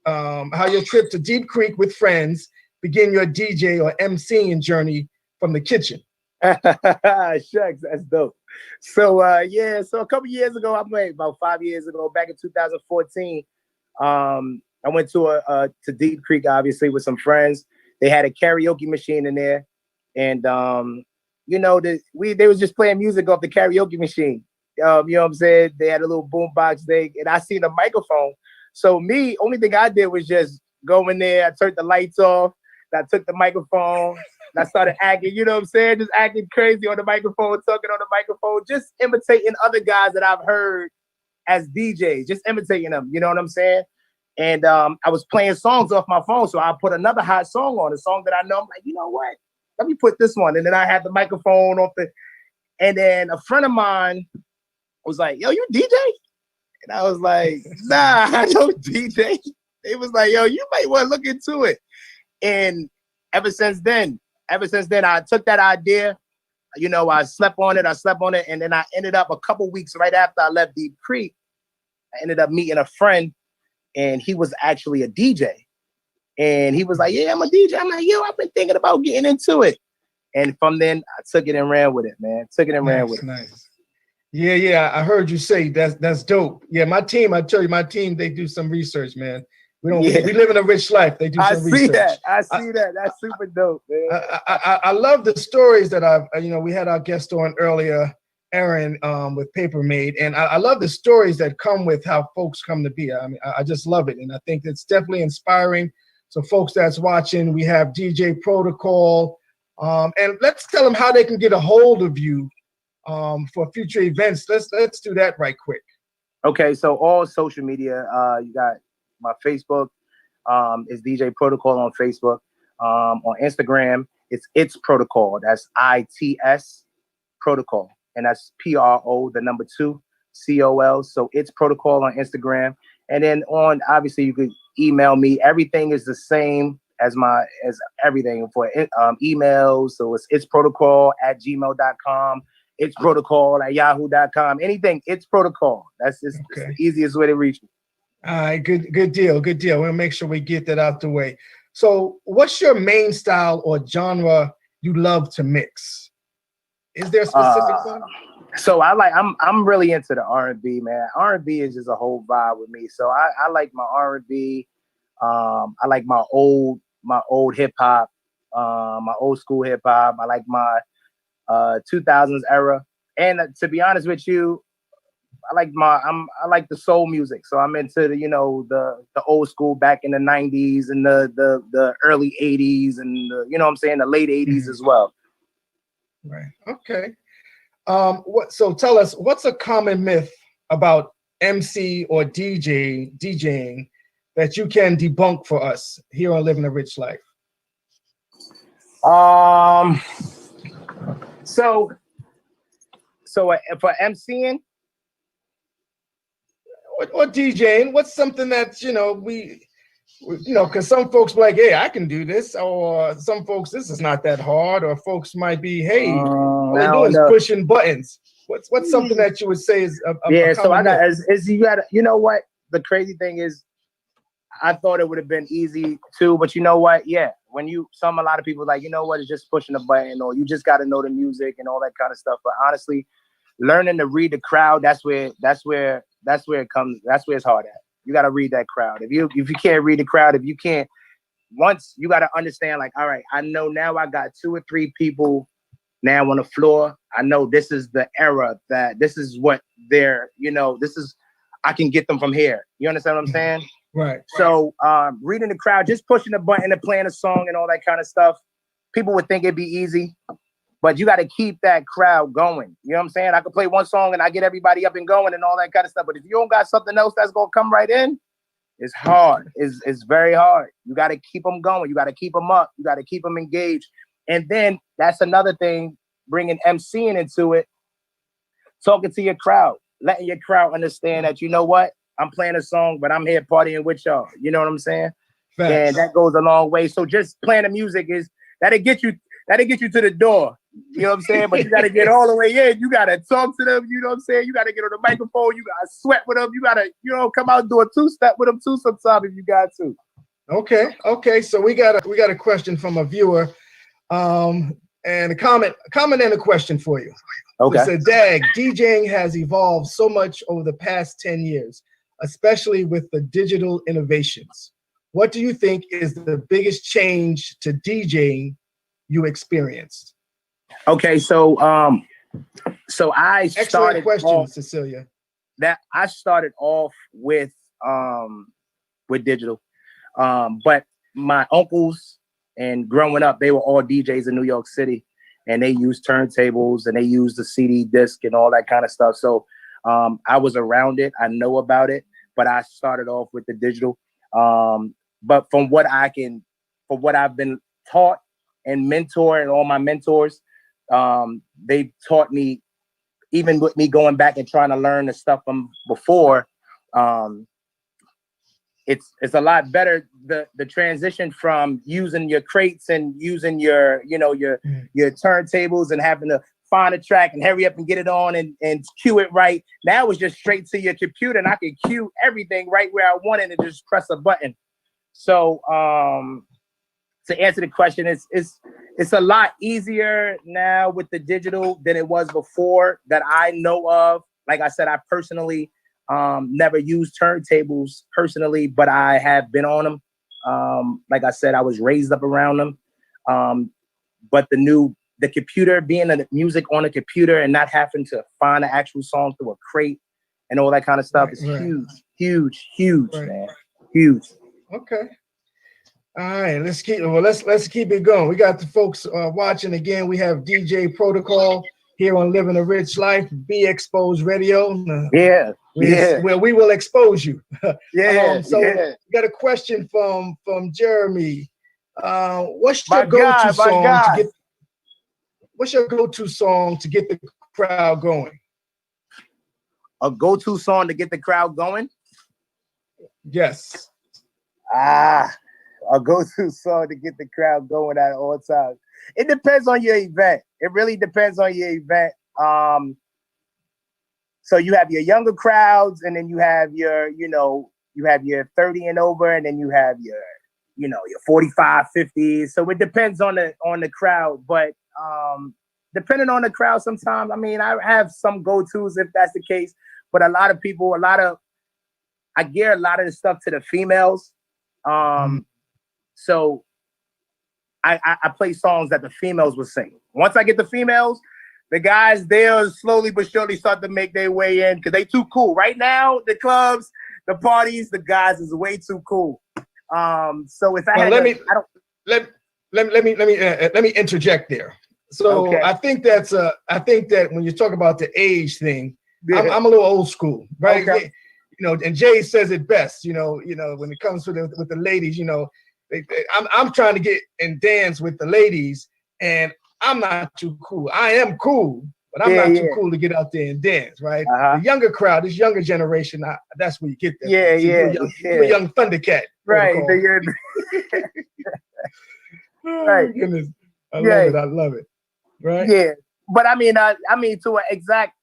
how your trip to Deep Creek with friends begin your DJ or MCing journey from the kitchen. Shucks, that's dope. So so a couple years ago, about 5 years ago, back in 2014, I went to Deep Creek, obviously, with some friends. They had a karaoke machine in there, and they was just playing music off the karaoke machine. You know what I'm saying? They had a little boom box thing, and I seen a microphone. So only thing I did was just go in there. I turned the lights off. I took the microphone. And I started acting, you know what I'm saying? Just acting crazy on the microphone, talking on the microphone, just imitating other guys that I've heard as DJs, just imitating them. You know what I'm saying? And I was playing songs off my phone. So I put another hot song on, a song that I know. I'm like, you know what? Let me put this one. And then I had the microphone off and then a friend of mine was like, yo, you DJ? And I was like, nah, I don't DJ. It was like, yo, you might want to look into it. And ever since then, I took that idea. You know, I slept on it. And then I ended up a couple weeks right after I left Deep Creek, I ended up meeting a friend, and he was actually a DJ. And he was like, yeah, I'm a DJ. I'm like, yo, I've been thinking about getting into it. And from then, I took it and ran with it, man. Ran with it. Nice. Yeah. I heard you say that's dope. Yeah, my team, I tell you, they do some research, man. We live in a rich life. They do some research. I see that. That's super dope, man. I love the stories that we had our guest on earlier, Aaron, with Paper Made, and I love the stories that come with how folks come to be. I mean, I just love it, and I think it's definitely inspiring. So, folks that's watching, we have DJ Protocol, and let's tell them how they can get a hold of you for future events. Let's do that right quick. Okay, so all social media, you got my Facebook is DJ Protocol on Facebook. On Instagram, it's Protocol. That's ITS Protocol. And that's PRO, the number 2, COL. So it's Protocol on Instagram. And then obviously you could email me. Everything is the same as everything for emails. So it's protocol@gmail.com. It's protocol@yahoo.com. Anything, it's Protocol. That's just the easiest way to reach me. All right, good deal. We'll make sure we get that out the way. So what's your main style or genre you love to mix? Is there a specific one? So I'm really into the R&B, man. R&B is just a whole vibe with me. So I like my R&B. I like my old hip hop, my old school hip hop. I like my 2000s era. And to be honest with you, I like the soul music. So I'm into the old school back in the 90s and the early 80s and the late 80s as well. Right. Okay. So tell us, what's a common myth about MC or DJing that you can debunk for us here on Living a Rich Life? So for MCing or DJing, what's something that because some folks be like, hey, I can do this, or some folks, this is not that hard, or folks might be, hey, all they do is pushing buttons. What's something that you would say is a so I got myth? is you got you know what the crazy thing is, I thought it would have been easy too, but you know what? Yeah, when a lot of people like, you know what, it's just pushing a button, or you just got to know the music and all that kind of stuff. But honestly, learning to read the crowd, that's where it comes. That's where it's hard at. You got to read that crowd. If you can't read the crowd, once you got to understand, like, all right, I know now I got 2 or 3 people now on the floor. I know this is the era that this is what I can get them from here. You understand what I'm saying? Right. So reading the crowd, just pushing the button and playing a song and all that kind of stuff, people would think it'd be easy, but you got to keep that crowd going. You know what I'm saying? I could play one song and I get everybody up and going and all that kind of stuff. But if you don't got something else that's going to come right in, it's hard. It's very hard. You got to keep them going. You got to keep them up. You got to keep them engaged. And then that's another thing, bringing MCing into it, talking to your crowd, letting your crowd understand that, you know what? I'm playing a song, but I'm here partying with y'all. You know what I'm saying? Facts. And that goes a long way. So just playing the music that'll get you to the door. You know what I'm saying? But you got to get all the way in. You got to talk to them. You know what I'm saying? You got to get on the microphone. You got to sweat with them. You got to, come out and do a 2-step with them too sometime if you got to. Okay. So we got a question from a viewer, and a comment and a question for you. Okay. It said, Dag, DJing has evolved so much over the past 10 years, especially with the digital innovations. What do you think is the biggest change to DJing you experienced? Okay, so I started. Excellent question, Cecilia. That I started off with digital, but my uncles and growing up, they were all DJs in New York City, and they used turntables and they used the CD disc and all that kind of stuff. So I was around it. I know about it, but I started off with the digital. But from what I've been taught and mentored, and all my mentors, they've taught me, even with me going back and trying to learn the stuff from before, it's a lot better. The transition from using your crates and using your turntables and having to find a track and hurry up and get it on and cue it right. Now it's just straight to your computer, and I can cue everything right where I want it and just press a button. So to answer the question, it's a lot easier now with the digital than it was before that I know of. Like I said, I personally never used turntables personally, but I have been on them. Like I said, I was raised up around them. But the computer, being the music on a computer and not having to find the actual song through a crate and all that kind of stuff is huge, right. man. Huge. Okay. All right, let's keep it going. We got the folks watching again. We have DJ Protocol here on Living a Rich Life, Be Exposed Radio. Where we will expose you. So we got a question from Jeremy. What's your go-to song to get the crowd going? A go-to song to get the crowd going? Yes. A go-to song to get the crowd going at all times. It depends on your event. It really depends on your event. So you have your younger crowds, and then you have your 30 and over, and then you have your 45, 50. So it depends on the crowd. But depending on the crowd, sometimes, I mean, I have some go-tos if that's the case. But I gear a lot of the stuff to the females. So I play songs that the females will sing. Once I get the females, the guys, they'll slowly but surely start to make their way in because they too cool. Right now, the clubs, the parties, the guys is way too cool. So if let me interject there. So okay. I think that when you talk about the age thing, I'm a little old school, right? Okay. And Jay says it best. When it comes to with the ladies, I'm trying to get and dance with the ladies, and I'm not too cool. I am cool, but I'm not too cool to get out there and dance, right? The younger crowd, this younger generation, that's where you get that. You're a young Thundercat, right? Right. Goodness, I love it. Right? Yeah, but I mean, to an exact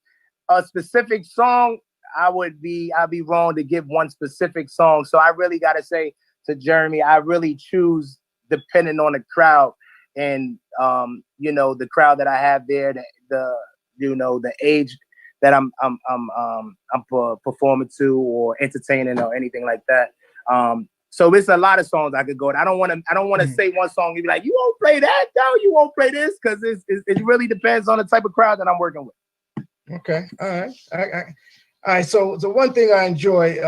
specific song, I'd be wrong to give one specific song. So I really got to say to Jeremy, I really choose depending on the crowd and the crowd that I have there, the age that I'm performing to or entertaining or anything like that. So it's a lot of songs I could go. I don't want to say one song and be like, you won't play that, no, you won't play this, because it really depends on the type of crowd that I'm working with. Okay, all right. All right, so the one thing I enjoy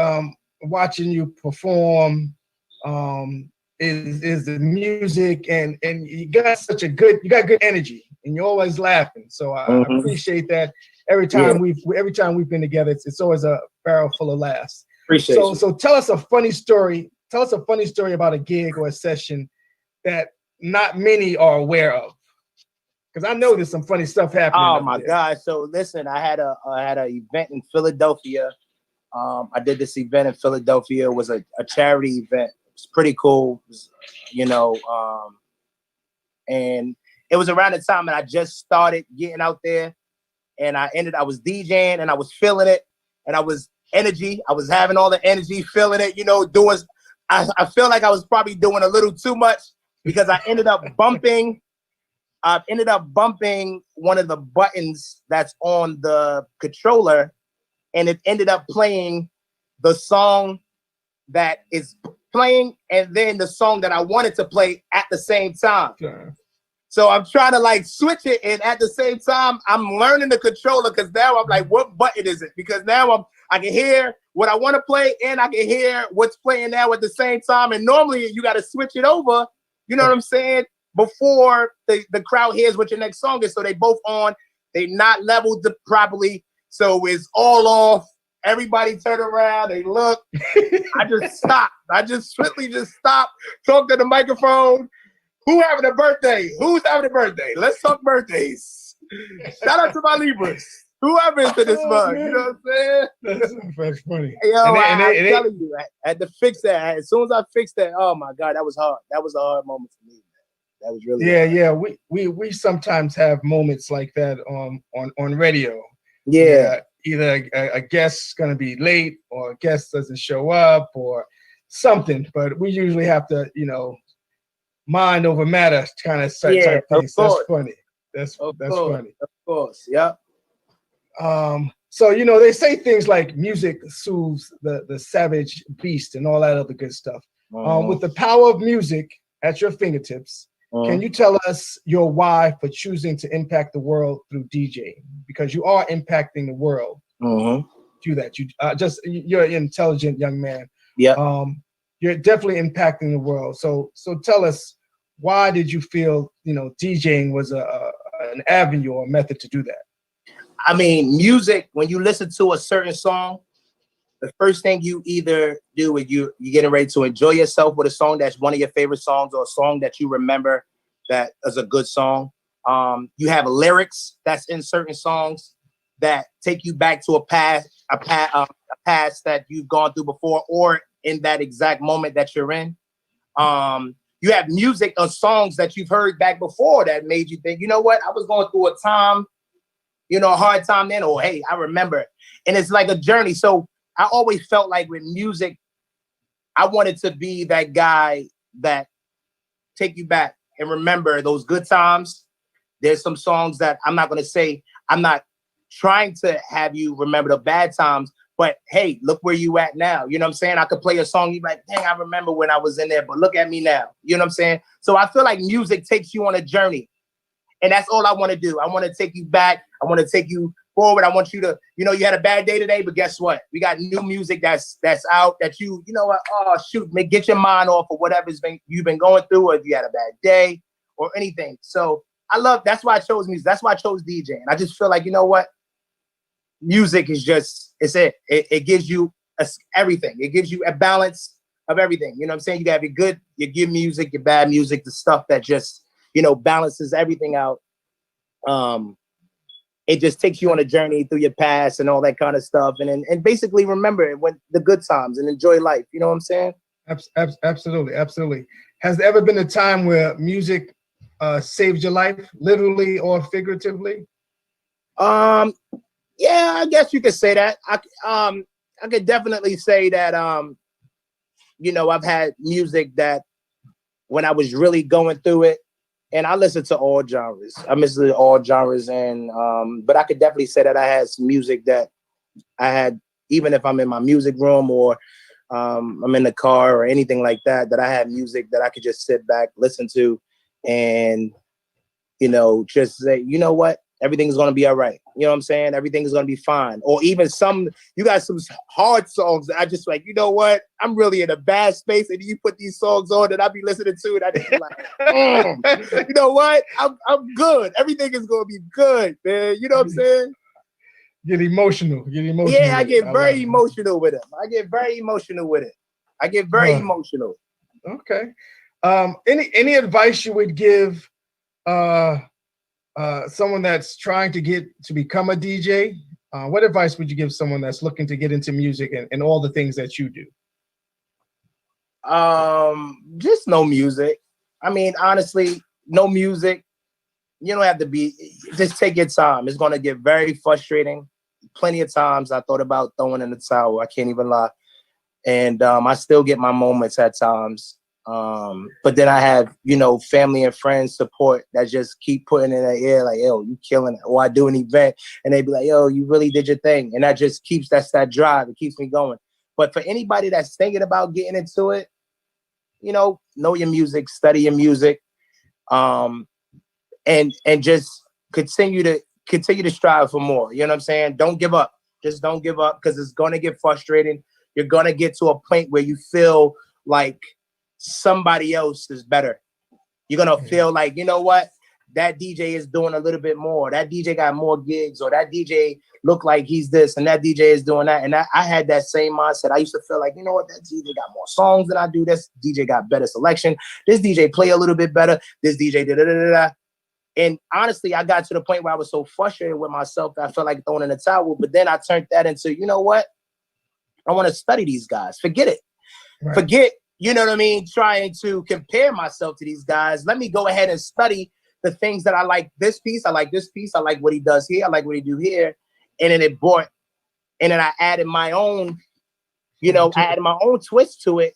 watching you perform is the music, and you got good energy, and you're always laughing. So I appreciate that. Every time we've been together, it's always a barrel full of laughs. So tell us a funny story. Tell us a funny story about a gig or a session that not many are aware of. Because I know there's some funny stuff happening. Oh my God! So listen, I had an event in Philadelphia. I did this event in Philadelphia. It was a charity event. It was pretty cool. It was, and it was around the time that I just started getting out there, and I was DJing and I was feeling it, and I was having all the energy, feeling it. Doing. I feel like I was probably doing a little too much because I ended up bumping one of the buttons that's on the controller, and it ended up playing the song that is playing and then the song that I wanted to play at the same time. Sure. So I'm trying to switch it, and at the same time, I'm learning the controller because now I'm like, what button is it? Because now I can hear what I want to play and I can hear what's playing now at the same time. And normally you got to switch it over. You know what I'm saying? Before the crowd hears what your next song is. So they both on, they not leveled properly. So it's all off. Everybody turn around, they look. I just stopped. I just swiftly just stopped, talked to the microphone. Who having a birthday? Who's having a birthday? Let's talk birthdays. Shout out to my Libras. Whoever is in this mug, you know what I'm saying? That's funny. Yo, I'm telling you, I had to fix that. As soon as I fixed that, oh my God, that was hard. That was a hard moment for me, man. That was really hard. Yeah. We sometimes have moments like that on radio. Yeah. Either a guest's gonna be late or a guest doesn't show up or something, but we usually have to, mind over matter kind of type things. That's funny. That's funny. Of course, yeah. So they say things like music soothes the savage beast and all that other good stuff. With the power of music at your fingertips, can you tell us your why for choosing to impact the world through DJing? Because you are impacting the world through that. You're an intelligent young man. Yeah. You're definitely impacting the world. So tell us, why did you feel DJing was an avenue or a method to do that? I mean, music, when you listen to a certain song, the first thing you either do is you're getting ready to enjoy yourself with a song that's one of your favorite songs or a song that you remember that is a good song. You have lyrics that's in certain songs that take you back to a past that you've gone through before or in that exact moment that you're in. You have music or songs that you've heard back before that made you think, you know what, I was going through a time, a hard time then, or hey, I remember. And it's like a journey. So I always felt like with music, I wanted to be that guy that take you back and remember those good times. There's some songs that I'm not going to say, I'm not trying to have you remember the bad times, but hey, look where you at now. You know what I'm saying? I could play a song, you're like, dang, I remember when I was in there, but look at me now. You know what I'm saying? So I feel like music takes you on a journey. And that's all I want to do. I want to take you back. I want to take you forward. I want you to, you had a bad day today, but guess what? We got new music that's out that you know what? Oh, shoot, get your mind off of whatever's you've been going through, or if you had a bad day or anything. So that's why I chose music. That's why I chose DJing. I just feel like, you know what? Music is just, it gives you everything. It gives you a balance of everything. You know what I'm saying? You gotta be good, your good music, your bad music, the stuff that just, balances everything out. It just takes you on a journey through your past and all that kind of stuff. And basically remember when the good times and enjoy life. You know what I'm saying? Absolutely. Absolutely. Has there ever been a time where music saved your life, literally or figuratively? Yeah, I guess you could say that. I could definitely say that, I've had music that when I was really going through it, and I listen to all genres. I listen to all genres, and but I could definitely say that I had some music that I had, even if I'm in my music room or I'm in the car or anything like that, that I had music that I could just sit back, listen to, and just say, you know what, everything's gonna be all right. You know what I'm saying? Everything's gonna be fine. Or even you got some hard songs that I just like, you know what? I'm really in a bad space, and you put these songs on that I be listening to, and I just be like, you know what? I'm good. Everything is gonna be good, man. You know what I'm saying? Get emotional. Yeah, I get very emotional with it. I get very emotional. Okay. Any advice you would give someone that's trying to become a DJ? What advice would you give someone that's looking to get into music and all the things that you do? Just no music. I mean, honestly, no music. You don't have to just take your time. It's going to get very frustrating. Plenty of times I thought about throwing in the towel. I can't even lie. And I still get my moments at times. But then I have, family and friends support that just keep putting in their ear like, yo, you killing it. Or I do an event and they be like, yo, you really did your thing. And that just that's that drive. It keeps me going. But for anybody that's thinking about getting into it, know your music, study your music, and just continue to strive for more. You know what I'm saying? Don't give up. Just don't give up, because it's going to get frustrating. You're going to get to a point where you feel like somebody else is better. You're going to feel like, you know what? that DJ is doing a little bit more. That DJ got more gigs, or that DJ look like he's this, and that DJ is doing that. And I had that same mindset. I used to feel like, you know what, that DJ got more songs than I do. This DJ got better selection. This DJ play a little bit better. This DJ da da da da da. And honestly, I got to the point where I was so frustrated with myself that I felt like throwing in the towel. But then I turned that into, you know what? I want to study these guys. Forget it. Right. Forget, you know what I mean, trying to compare myself to these guys. Let me go ahead and study the things that I like. This piece, I like this piece. I like what he does here. I like what he do here. And then and then I added my own, you know, I added my own twist to it.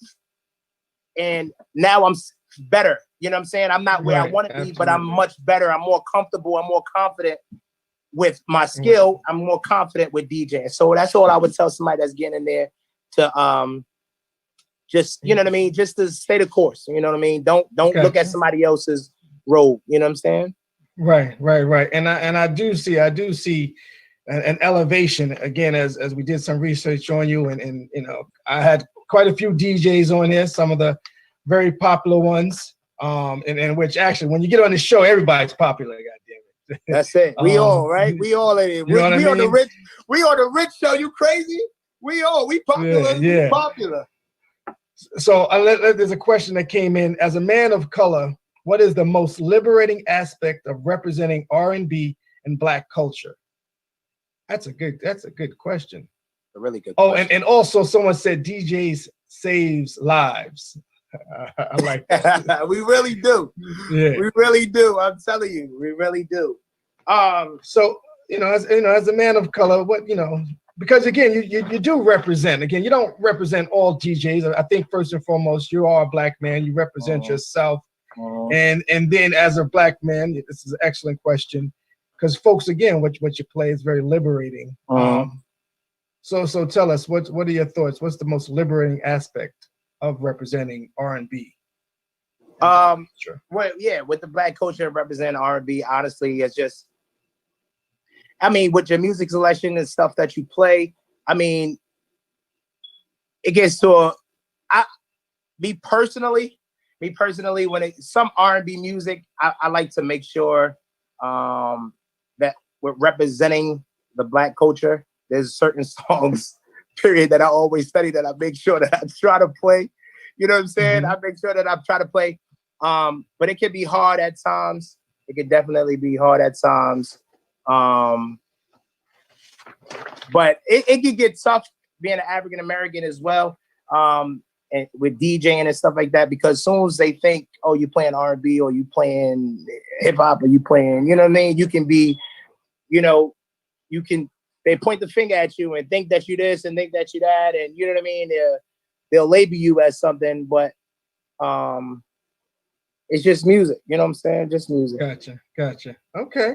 And now I'm better. You know what I'm saying? I'm not where I want to be, but I'm much better. I'm more comfortable. I'm more confident with my skill. I'm more confident with DJing. So that's all I would tell somebody that's getting in there to just, you know what I mean? Just to stay the course. You know what I mean? Don't look at somebody else's road. You know what I'm saying? Right. And I do see an elevation again, as we did some research on you, and you know, I had quite a few DJs on here, some of the very popular ones, and which actually, when you get on the show, everybody's popular. Goddamn it. That's it. We all right. We all in it. We on the rich. We on the rich show. You crazy? We popular. Yeah. We popular. So there's a question that came in. As a man of color, what is the most liberating aspect of representing R&B and Black culture? That's a good question. A really good question. And also someone said DJs saves lives. I like that. We really do. Yeah. We really do. I'm telling you, we really do. So as a man of color, what, you know, because again, you do represent. Again, you don't represent all DJs. I think first and foremost, you are a Black man. You represent yourself. And then as a Black man, this is an excellent question, because folks, again, what you play is very liberating. So tell us, what are your thoughts? What's the most liberating aspect of representing R&B? Sure. Well, yeah, with the Black culture representing R&B, honestly, it's just, I mean, with your music selection and stuff that you play, I mean, it gets to me personally, when some R&B music, I like to make sure that we're representing the Black culture. There's certain songs, period, that I always study, that I make sure that I try to play. You know what I'm saying? I make sure that I try to play. But it can be hard at times. It can definitely be hard at times. But it can get tough being an African American as well. And with DJing and stuff like that, because as soon as they think, oh, you're playing R&B or you playing hip hop or you playing, you know what I mean? You can be, you know, they point the finger at you and think that you this and think that you that, and you know what I mean? They'll label you as something, but it's just music. You know what I'm saying? Just music. Gotcha. Okay.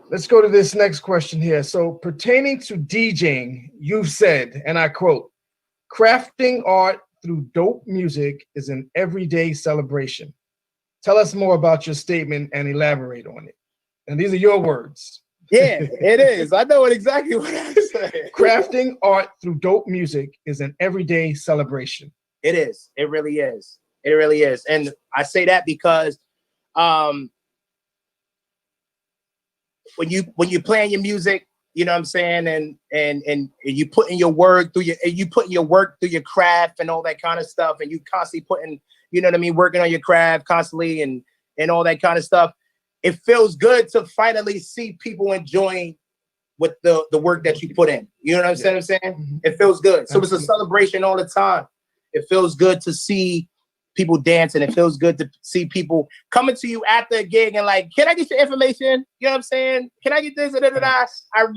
Let's go to this next question here. So pertaining to DJing, you've said, and I quote, "Crafting art through dope music is an everyday celebration." Tell us more about your statement and elaborate on it. And these are your words. Yeah, it is. I know exactly what I said. Crafting art through dope music is an everyday celebration. It is. It really is. It really is. And I say that because when you playing your music, you know what I'm saying, and you put in your work through your craft and all that kind of stuff, and you constantly putting, you know what I mean, working on your craft constantly and all that kind of stuff. It feels good to finally see people enjoying with the work that you put in. You know what I'm saying? It feels good. So it's a celebration all the time. It feels good to see people dancing. It feels good to see people coming to you after a gig and like, can I get your information? You know what I'm saying? Can I get this? I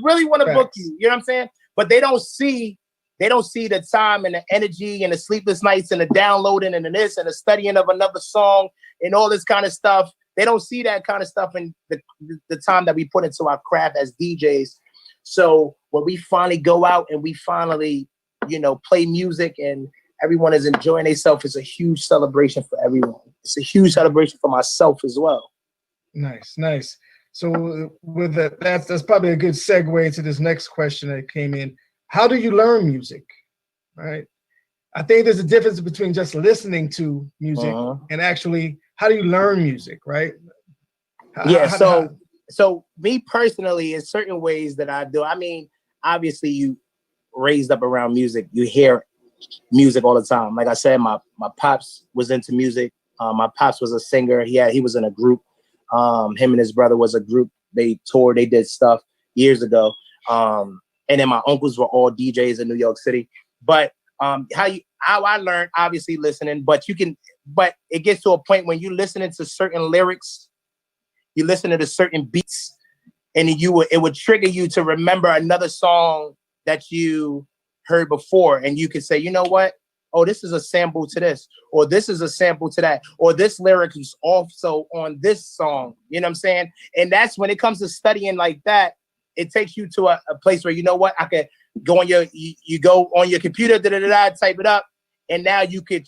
really want to book you. You know what I'm saying? But they don't see the time and the energy and the sleepless nights and the downloading and the this and the studying of another song and all this kind of stuff. They don't see that kind of stuff in the time that we put into our craft as DJs. So when we finally go out and we finally, you know, play music and everyone is enjoying themselves, it's a huge celebration for everyone. It's a huge celebration for myself as well. Nice. So with that's probably a good segue to this next question that came in. How do you learn music? Right. I think there's a difference between just listening to music and actually how do you learn music, right? Yeah. So me personally, in certain ways that I do, I mean, obviously you raised up around music, you hear music all the time. Like I said, my pops was into music. My pops was a singer. He was in a group. Him and his brother was a group. They toured, they did stuff years ago. And then my uncles were all DJs in New York City. But how I learned, obviously listening, but it gets to a point when you listening to certain lyrics, you listen to certain beats, and it would trigger you to remember another song that you heard before, and you could say, you know what? Oh, this is a sample to this, or this is a sample to that, or this lyric is also on this song. You know what I'm saying? And that's when it comes to studying like that, it takes you to a place where, you know what, I could go on you go on your computer, type it up, and now you could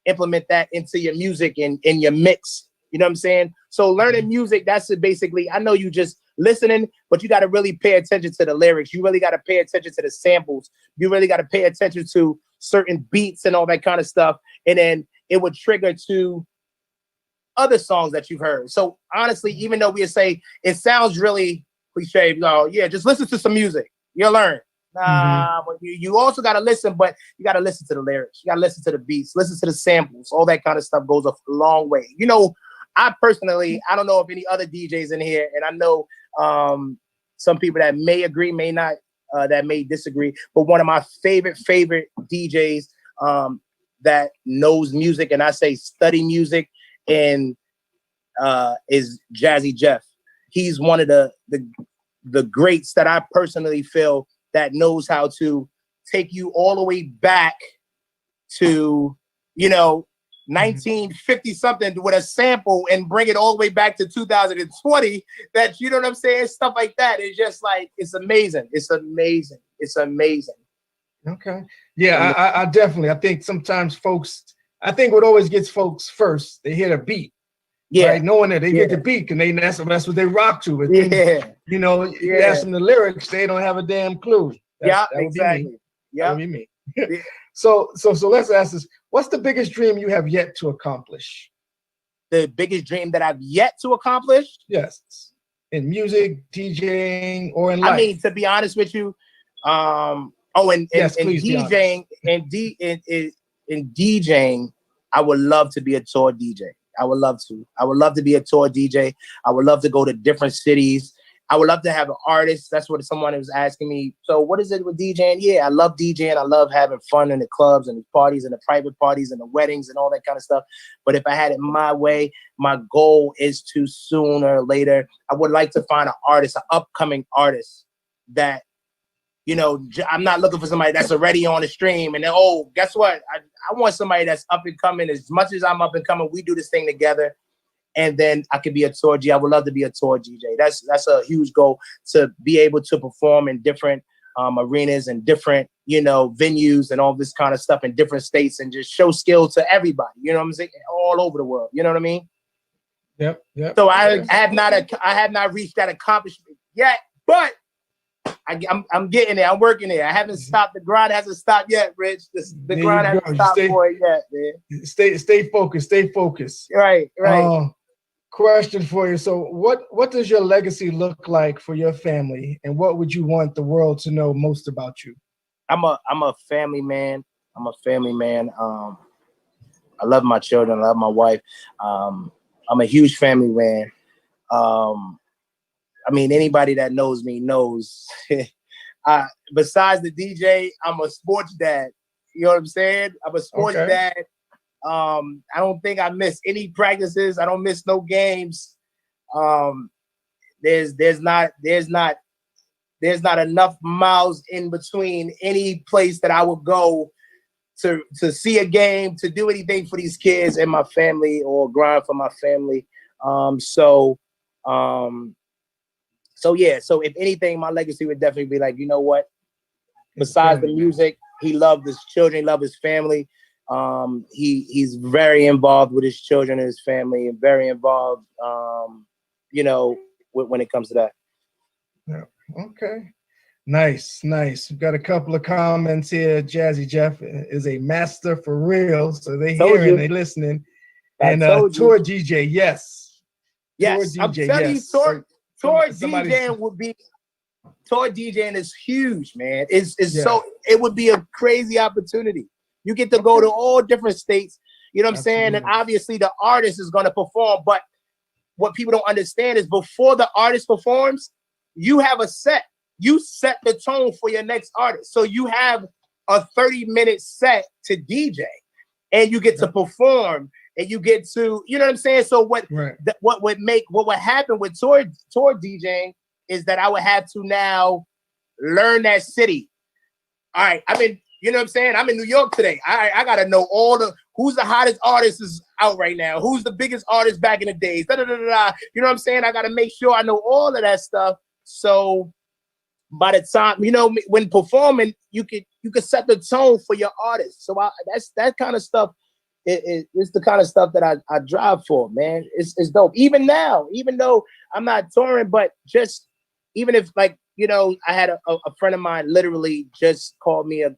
implement that into your music and in your mix. You know what I'm saying? So learning music, that's it basically. I know you just listening, but you got to really pay attention to the lyrics. You really got to pay attention to the samples. You really got to pay attention to certain beats and all that kind of stuff. And then it would trigger to other songs that you've heard. So honestly, even though we say it sounds really cliche, yeah, just listen to some music. You'll learn. But you also got to listen, but you got to listen to the lyrics. You got to listen to the beats, listen to the samples. All that kind of stuff goes a long way. You know, I personally, I don't know if any other DJs in here, and I know some people that may agree, may not, that may disagree, but one of my favorite DJs that knows music, and I say study music, and is Jazzy Jeff. He's one of the greats that I personally feel that knows how to take you all the way back to, 1950 something with a sample and bring it all the way back to 2020. That, you know what I'm saying? Stuff like that. It's just like, it's amazing. It's amazing. It's amazing. Okay. Yeah, I definitely, I think sometimes I think what always gets folks first, they hear the beat. Yeah. Right? Knowing that they get the beat, and that's what they rock to. But then, you ask them the lyrics, they don't have a damn clue. Yeah, exactly. That would be me. So let's ask this. What's the biggest dream you have yet to accomplish? The biggest dream that I've yet to accomplish? Yes. In music, DJing, or in life. I mean, to be honest with you, and DJing and DJing, I would love to be a tour DJ. I would love to be a tour DJ. I would love to go to different cities. I would love to have an artist. That's what someone was asking me. So what is it with DJing? Yeah, I love DJing. I love having fun in the clubs and the parties and the private parties and the weddings and all that kind of stuff. But if I had it my way, my goal is to sooner or later, I would like to find an artist, an upcoming artist that, I'm not looking for somebody that's already on the stream and then, guess what? I want somebody that's up and coming. As much as I'm up and coming, we do this thing together. And then I could be a tour DJ. I would love to be a tour DJ. That's a huge goal, to be able to perform in different arenas and different, venues and all this kind of stuff in different states and just show skill to everybody. You know what I'm saying? All over the world. You know what I mean? Yep. So I have not reached that accomplishment yet, but I'm getting there. I'm working there. I haven't stopped. The grind hasn't stopped yet, Rich. The grind hasn't stopped for it yet, man. Stay focused. Stay focused. Right. Question for you. So what does your legacy look like for your family, and what would you want the world to know most about you? I'm a family man. I love my children. I love my wife. I'm a huge family man. I mean, anybody that knows me knows. Besides the DJ, I'm a sports dad. You know what I'm saying? I'm a sports dad. I don't think I miss any practices. I don't miss no games. There's not enough miles in between any place that I would go to see a game, to do anything for these kids and my family, or grind for my family. So if anything, my legacy would definitely be like, you know what? Besides the music, he loved his children, he loved his family. He's very involved with his children and his family, and very involved, when it comes to that. Yeah. Okay. Nice. We've got a couple of comments here. Jazzy Jeff is a master for real. So they hearing, they listening. And tour DJ, yes. Yes, Tour I'm DJ, telling yes. you, tour Somebody- DJing would be. Tour DJing is huge, man. It's Yeah. so it would be a crazy opportunity. You get to go to all different states, you know what I'm saying? And obviously the artist is going to perform, but what people don't understand is before the artist performs, you have a set. You set the tone for your next artist. So you have a 30-minute set to DJ and you get to perform and you get to, you know what I'm saying? So what would happen with tour DJing is that I would have to now learn that city. All right, you know what I'm saying? I'm in New York today. I gotta know who's the hottest artist is out right now, who's the biggest artist back in the days. You know what I'm saying? I gotta make sure I know all of that stuff. So by the time, you know, when performing, you could set the tone for your artist. So that's that kind of stuff. It's the kind of stuff that I drive for, man. It's dope. Even now, even though I'm not touring, but just even if, like, you know, I had a friend of mine literally just called me a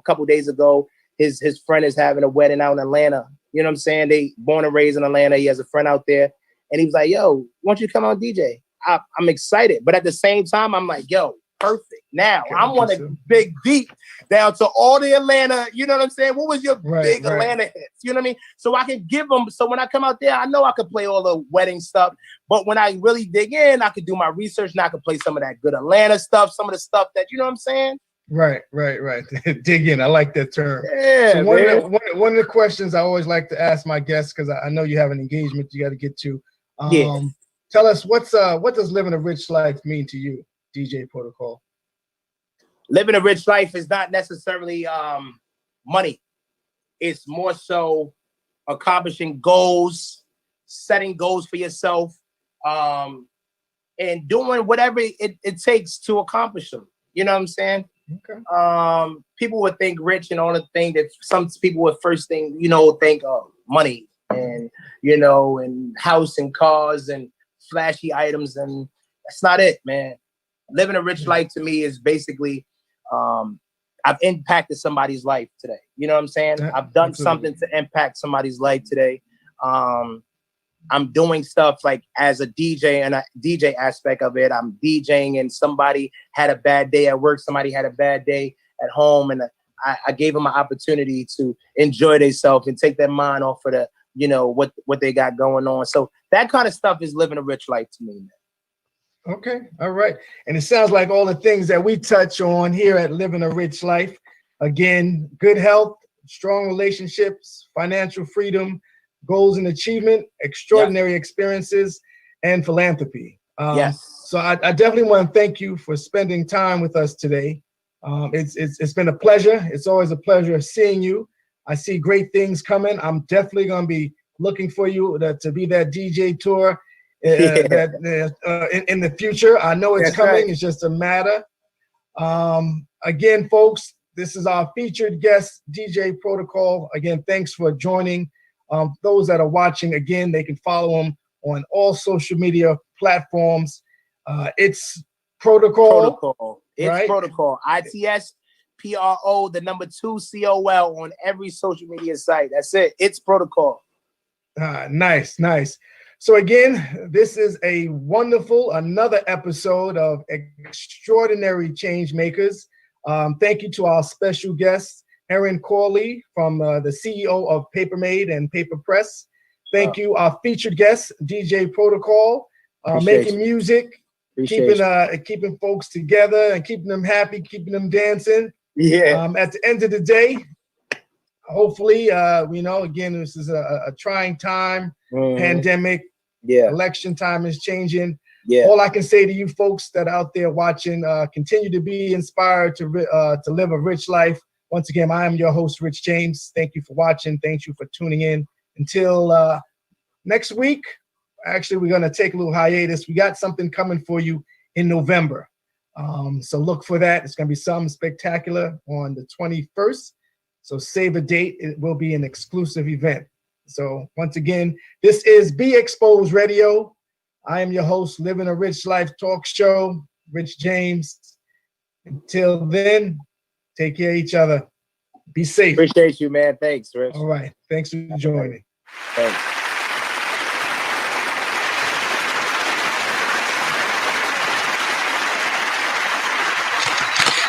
couple days ago. His friend is having a wedding out in Atlanta. You know what I'm saying? They born and raised in Atlanta. He has a friend out there. And he was like, yo, why don't you come on DJ? I'm excited. But at the same time, I'm like, yo, perfect. Now, I want to dig deep down to all the Atlanta, you know what I'm saying? What was your big Atlanta hits? You know what I mean? So I can give them, so when I come out there, I know I could play all the wedding stuff, but when I really dig in, I could do my research and I could play some of that good Atlanta stuff, some of the stuff that, you know what I'm saying? Right. Dig in. I like that term. Yeah, so one of the questions I always like to ask my guests, because I know you have an engagement you got to get to. Tell us what does living a rich life mean to you, DJ Protocol? Living a rich life is not necessarily money. It's more so accomplishing goals, setting goals for yourself, and doing whatever it takes to accomplish them. You know what I'm saying? Okay. People would think rich and all the thing that some people would first thing, you know, think of money and, you know, and house and cars and flashy items. And that's not it, man. Living a rich life to me is basically, I've impacted somebody's life today. You know what I'm saying? I've done something to impact somebody's life today. I'm doing stuff like as a DJ and a DJ aspect of it. I'm DJing and somebody had a bad day at work. Somebody had a bad day at home. And I gave them an opportunity to enjoy themselves and take their mind off of the, you know, what they got going on. So that kind of stuff is living a rich life to me, man. Okay. All right. And it sounds like all the things that we touch on here at Living a Rich Life, again, good health, strong relationships, financial freedom, goals and achievement, extraordinary experiences, and philanthropy. Yes. So I definitely want to thank you for spending time with us today. It's been a pleasure. It's always a pleasure seeing you. I see great things coming. I'm definitely going to be looking for you to be that DJ tour in the future. I know it's coming. Right. It's just a matter. Again, folks, this is our featured guest, DJ Protocol. Again, thanks for joining. Those that are watching, again, they can follow him on all social media platforms. It's Protocol. It's right? Protocol. ITSPRO, the number 2 COL on every social media site. That's it. It's Protocol. Nice. So again, this is a wonderful, another episode of Extraordinary Change Makers. Thank you to our special guest, Erin Corley, from the CEO of Papermade and Paper Press. Thank you, our featured guest, DJ Protocol, making music, keeping folks together and keeping them happy, keeping them dancing. Yeah. At the end of the day, hopefully, again, this is a trying time, pandemic, election time is changing. Yeah. All I can say to you folks that are out there watching, continue to be inspired to live a rich life. Once again, I am your host, Rich James. Thank you for watching. Thank you for tuning in. Until next week, actually, we're going to take a little hiatus. We got something coming for you in November. So look for that. It's going to be something spectacular on the 21st. So save a date. It will be an exclusive event. So once again, this is Be Exposed Radio. I am your host, Living a Rich Life Talk Show, Rich James. Until then, take care of each other. Be safe. Appreciate you, man. Thanks, Rich. All right. Thanks for joining. Thanks.